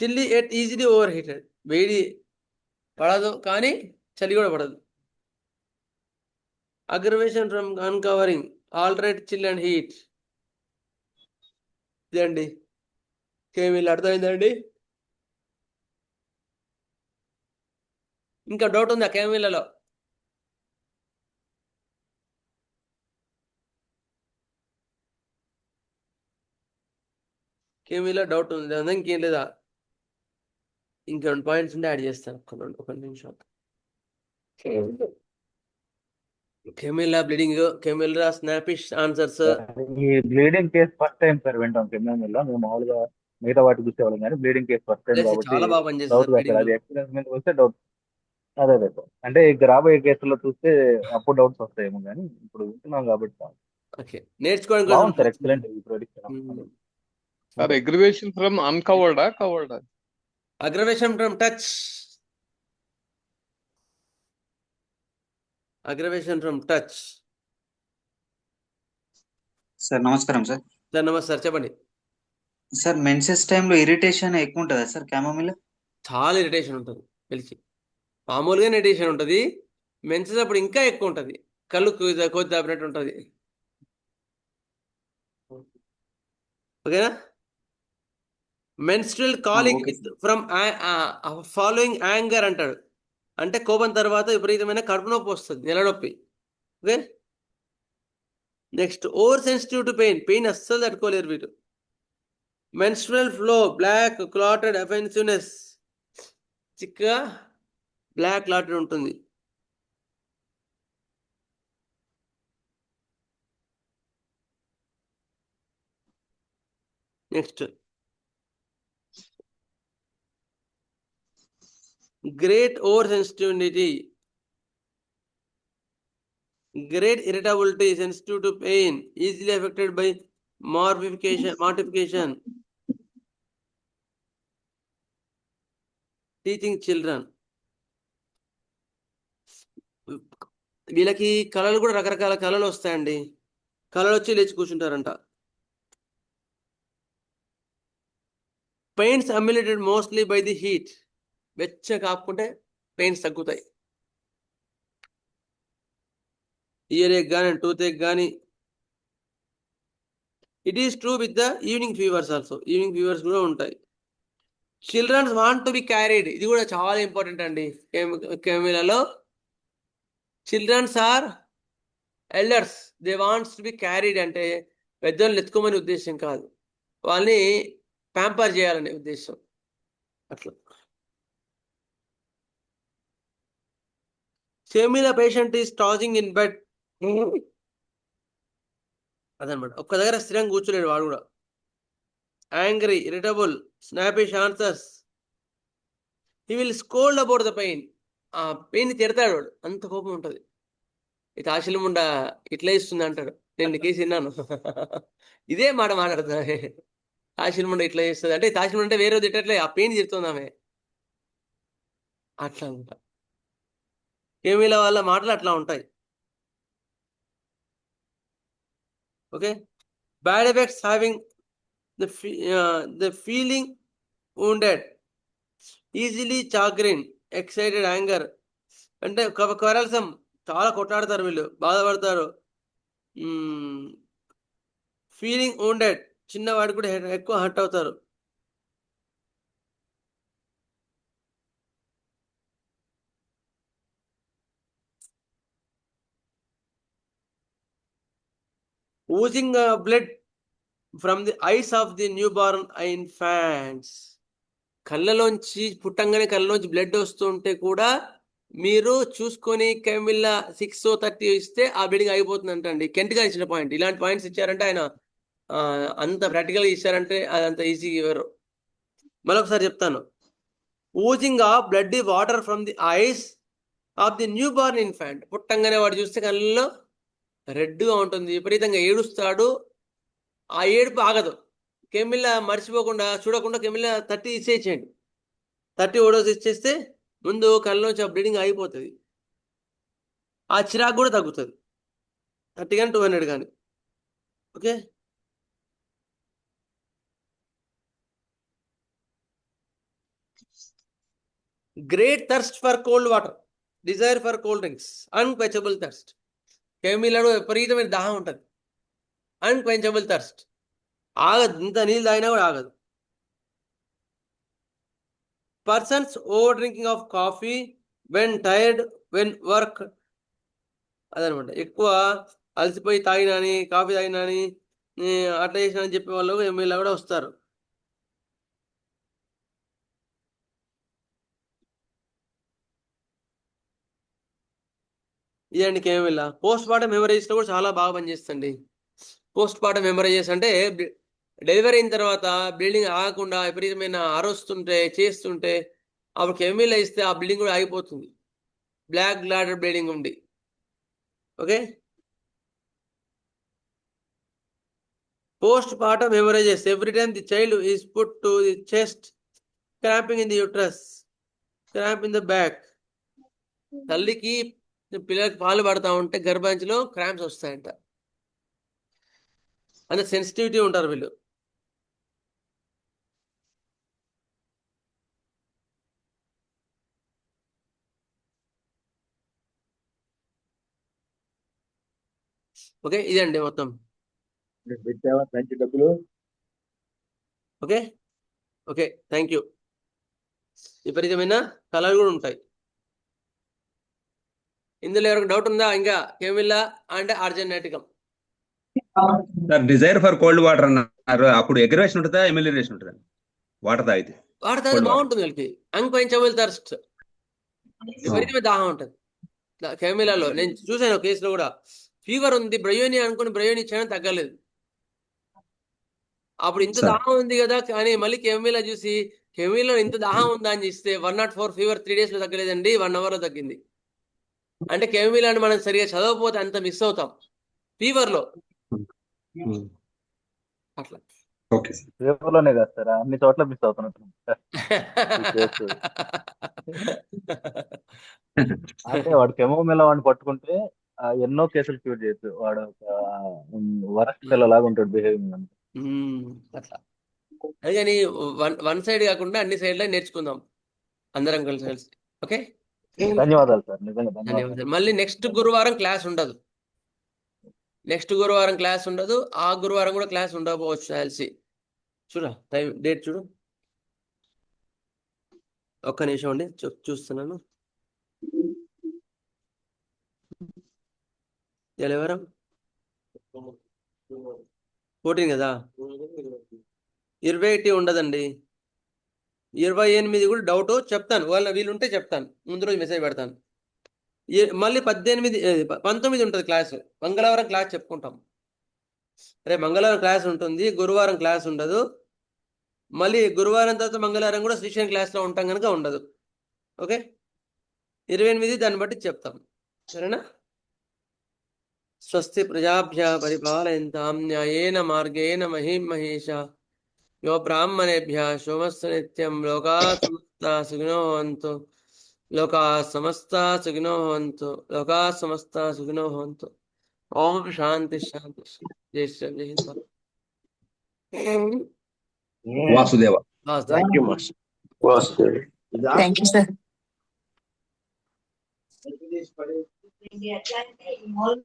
Speaker 1: Chilli at easily over heated, వేడి పడదు కానీ చలి కూడా పడదు. Aggravation from uncovering, alternate chill and heat. ఇదండి కెమిల్, అర్థమైందండి? ఇంకా డౌట్ ఉందా కెమిలలో? కెమిలో డౌట్ ఉంది అదా? ఇంకేం లేదా? ఇంకా 2 పాయింట్స్ ఉంటే యాడ్ చేస్తాను, ఒక నిమిషం. కెమిలా బ్లీడింగ్, కెమిలా స్నాపిష్ ఆన్సర్స్.
Speaker 7: ఈ bleeding case first time sir వింటాం కెమిలో. మేము మామూలుగా మిగతా వాటి చూసేవాళ్ళం కానీ బ్లీడింగ్ కేసు ఫస్ట్ టైం కాబట్టి
Speaker 1: చాలా బాగా
Speaker 7: డౌట్
Speaker 1: పనిచేస్తుంది
Speaker 7: కాదు. అది ఎక్స్పీరియన్స్ మీద వస్తే డౌట్. అదే అదే సార్, అంటే ఇక రాబోయే కేసుల్లో చూస్తే అప్పుడు డౌట్స్ వస్తాయేమో కానీ ఇప్పుడు వింటున్నాం కాబట్టి
Speaker 1: ఓకే, నేర్చుకోవడం
Speaker 7: బాగుంది సార్,
Speaker 1: కోసం.
Speaker 7: ఎక్సలెంట్ ఈ ప్రొడిక్షన్.
Speaker 8: సార్ అగ్రివేషన్ ఫ్రమ్ అన్కవర్డా కవర్డా?
Speaker 1: Aggravation from touch, aggravation from touch.
Speaker 9: Sir నమస్కారం సార్.
Speaker 1: సార్ నమస్తే సార్, చెప్పండి.
Speaker 9: సార్ మెన్సెస్ టైంలో ఇరిటేషన్ ఎక్కువ ఉంటుందా సార్ క్యామోమిల్?
Speaker 1: చాలా ఇరిటేషన్ ఉంటుంది పిలిచి, మామూలుగానే ఇరిటేషన్ ఉంటుంది, మెన్సెస్ అప్పుడు ఇంకా ఎక్కువ ఉంటుంది, కళ్ళు కోతి దాపినట్టు ఉంటుంది. ఓకేనా? Menstrual calling
Speaker 9: okay
Speaker 1: from following anger అంటాడు, అంటే కోపం తర్వాత విపరీతమైన కడుపు నొప్పి వస్తుంది, నెల నొప్పి. Okay. Next, over sensitive to pain, pain అస్సలు తట్టుకోలేరు వీరు. మెన్స్ట్రల్ ఫ్లో, బ్లాక్ క్లాటెడ్ అఫెన్సివ్నెస్, చిక్కగా బ్లాక్ క్లాటెడ్ ఉంటుంది. Next, great oversensitivity, great irritability, sensitive to pain, easily affected by mortification, teaching children. వీళ్ళకి కళలు కూడా రకరకాల కళలు వస్తాయండి, కళలు వచ్చి లేచి కూర్చుంటారంట. Pains ameliorated mostly by the heat, వెచ్చ కాపుకుంటే పెయిన్స్ తగ్గుతాయి. ఇయర్ ఏక్ కానీ టూత్ ఏక్ కానీ. It is true with the evening fevers also, evening fevers కూడా ఉంటాయి. Childrens want to be carried, ఇది కూడా చాలా ఇంపార్టెంట్ అండి. కెమిలలో childrens or elders, they wants to be carried అంటే పెద్దోళ్ళని ఎత్తుకోమని ఉద్దేశం కాదు, వాళ్ళని ప్యాంపర్ చేయాలనే ఉద్దేశం. అట్లా Chamomilla patient is tossing in bed, అదనమాట. ఒక్క దగ్గర స్థిరంగా కూర్చోలేడు వాడు కూడా. Angry, irritable, snappish answers. He will scold about the pain, ఆ పెయిన్ తిడతాడు వాడు, అంత కోపం ఉంటుంది. ఈ తాశిలముండ ఇట్లా ఇస్తుంది అంటాడు, నేను కేసు విన్నాను. ఇదే మాట మాట్లాడుతున్నా, తాశిలముండ ఇట్లా చేస్తుంది అంటే తాశిలముండ అంటే వేరే తిట్టట్లే, ఆ పెయిన్ తిడుతుంది ఆమె. అట్లా అంట కెమిలా వాళ్ళ మాటలు అట్లా ఉంటాయి. Okay, bad effects having the feeling wounded, easily chagrin, excited, anger అంటే క్వరల్సమ్, చాలా కొట్లాడతారు వీళ్ళు, బాధపడతారు. ఫీలింగ్ wounded, చిన్నవాడు కూడా ఎక్కువ హర్ట్ అవుతారు. oozing blood from the eyes of the newborn infants, కళ్ళలోంచి పుట్టంగానే కళ్ళలోంచి బ్లడ్ వస్తుంటే కూడా మీరు చూసుకొని కెమిల్లా 6:30 ఇస్తే ఆ బ్లీడింగ్ అయిపోతుంది అంటండి. కెంట్ గారు ఇచ్చిన పాయింట్, ఇలాంటి పాయింట్స్ ఇచ్చారంటే ఆయన అంత ప్రాక్టికల్గా ఇచ్చారంటే అది అంత ఈజీగా ఇవ్వరు. మరొకసారి చెప్తాను. Oozing of blood water from the eyes of the new born infant, పుట్టంగానే వాడు చూస్తే కళ్ళలో రెడ్గా ఉంటుంది, విపరీతంగా ఏడుస్తాడు, ఆ ఏడుపు ఆగదు. కెమిల్లా మర్చిపోకుండా చూడకుండా కెమిల్లా 30 ఇచ్చేసేయండి, 30 ఓడోస్ ఇచ్చేస్తే ముందు కళ్ళలోంచి ఆ బ్లీడింగ్ అయిపోతుంది, ఆ చిరాకు కూడా తగ్గుతుంది. 30 కానీ 200 కానీ. Okay, great thirst for cold water, desire for cold drinks, unquenchable thirst. కెమిలాలో విపరీతమైన దాహం ఉంటుంది, అన్క్వెంచబుల్ థర్స్ట్, ఆగదు, ఇంత నీళ్ళు తాగినా కూడా ఆగదు. Persons over drinking of coffee when tired, when work, అదనమాట. ఎక్కువ అలసిపోయి తాగినాని, కాఫీ తాగినాని, అట్లా చేసినా అని చెప్పే వాళ్ళు ఎమ్మెల్యే కూడా వస్తారు. ఇదండి కెమిల్లా. పోస్ట్ మార్టం మెమరైజెస్లో కూడా చాలా బాగా పనిచేస్తుంది. పోస్ట్ మార్టం మెమరైజెస్ అంటే డెలివరీ అయిన తర్వాత బ్లీడింగ్ ఆగకుండా విపరీతమైన అరుస్తుంటే చేస్తుంటే అప్పుడు కెమిల్లా ఇస్తే ఆ బ్లీడింగ్ కూడా ఆగిపోతుంది, బ్లాక్ బ్లాడర్ బ్లీడింగ్ ఉంది. Okay, post mortem haemorrhages, every time the child is put to the chest, cramping in the uterus, cramp in the back. తల్లికి పిల్లలకి పాలు పడతా ఉంటే గర్భాంచిలో క్రాంప్స్ వస్తాయంట, అంత సెన్సిటివిటీ ఉంటారు వీళ్ళు. ఓకే, ఇదండి మొత్తం.
Speaker 7: మంచి డబ్బులు.
Speaker 1: Okay okay, thank you. విపరీతమైన కళలు కూడా ఉంటాయి. ఇందులో ఎవరికి డౌట్ ఉందా? ఇంకా కెమిల్లా అంటే ఆర్జెనాటికం.
Speaker 10: Sir desire for cold water అన్నారు, అప్పుడు ఎగ్రేషన్ ఉంటుందా ఎమిలిరేషన్ ఉంటుందా? వాటర్ తాగితే
Speaker 1: వాటర్ తాగితే బాగుంటుంది వాళ్ళకి, అన్క్వెంచబుల్ థర్స్ట్, విపరీతమైన దాహం ఉంటుంది. కెమిలాలో నేను చూసాను కేసులో కూడా, ఫీవర్ ఉంది బ్రయోని అనుకుని బ్రయోని ఇచ్చాను తగ్గలేదు. అప్పుడు ఇంత దాహం ఉంది కదా కానీ మళ్ళీ కెమిలా చూసి కెమిలో ఇంత దాహం ఉందా అని ఇస్తే 104 ఫీవర్ 3 days లో తగ్గలేదండి, 1 hour లో తగ్గింది. అంటే కెమిలాని మనం సరిగా చదవకపోతే అంత మిస్ అవుతాం ఫీవర్ లో. అట్లా
Speaker 7: ఓకే సార్, పేపర్లోనే కదా సార్, అన్ని చోట్ల మిస్ అవుతున్నట్టు. అంటే వాడు కెమోమిలా వాడిని పట్టుకుంటే ఎన్నో కేసులు క్యూర్ చేయొచ్చు. వాడు ఒక వరస్ట్ ఫెలో లాగా ఉంటాడు బిహేవింగ్.
Speaker 1: అట్లా అది కానీ వన్ సైడ్ కాకుండా అన్ని సైడ్లో నేర్చుకుందాం అందరం కలిసి. ఓకే,
Speaker 7: ధన్యవాదాలు సార్, నిజంగా
Speaker 1: ధన్యవాదాలు. మళ్ళీ నెక్స్ట్ గురువారం క్లాస్ ఉండదు, ఆ గురువారం కూడా క్లాస్ ఉండకపోవచ్చు తెలిసి. చూడ టైం డేట్ చూడు. ఒక్క నిమిషం అండి చూస్తున్నాను. ఎవరం 14 కదా, 21 ఉండదండి. 28 కూడా డౌట్, చెప్తాను. వీళ్ళుంటే చెప్తాను, ముందు రోజు మెసేజ్ పెడతాను. మళ్ళీ 19 ఉంటుంది క్లాసు. మంగళవారం క్లాస్ చెప్పుకుంటాం. రేపు మంగళవారం క్లాస్ ఉంటుంది, గురువారం క్లాస్ ఉండదు. మళ్ళీ గురువారం తర్వాత మంగళవారం కూడా శ్రీశైలం క్లాస్లో ఉంటాం కనుక ఉండదు. ఓకే, 28 దాన్ని బట్టి చెప్తాం. సరేనా? స్వస్తి ప్రజాభ్య పరిపాలయంతాం న్యాయేన మార్గేణ మహీం మహేషా యో బ్రాహ్మణేభ్య సోమస్సు నిత్యం లోకా సమస్తా సుఖినో భవంతు. లోకా సమస్తా సుఖినో భవంతు. లోకా సమస్తా సుఖినో భవంతు. ఓం శాంతి శాంతి. జై శ్రీ జై Hind.
Speaker 10: Vasudeva.
Speaker 4: Thank you master. Vasudev.
Speaker 5: Thank you sir.
Speaker 11: ఇది ఎట్లా అంటే ఈ మోల్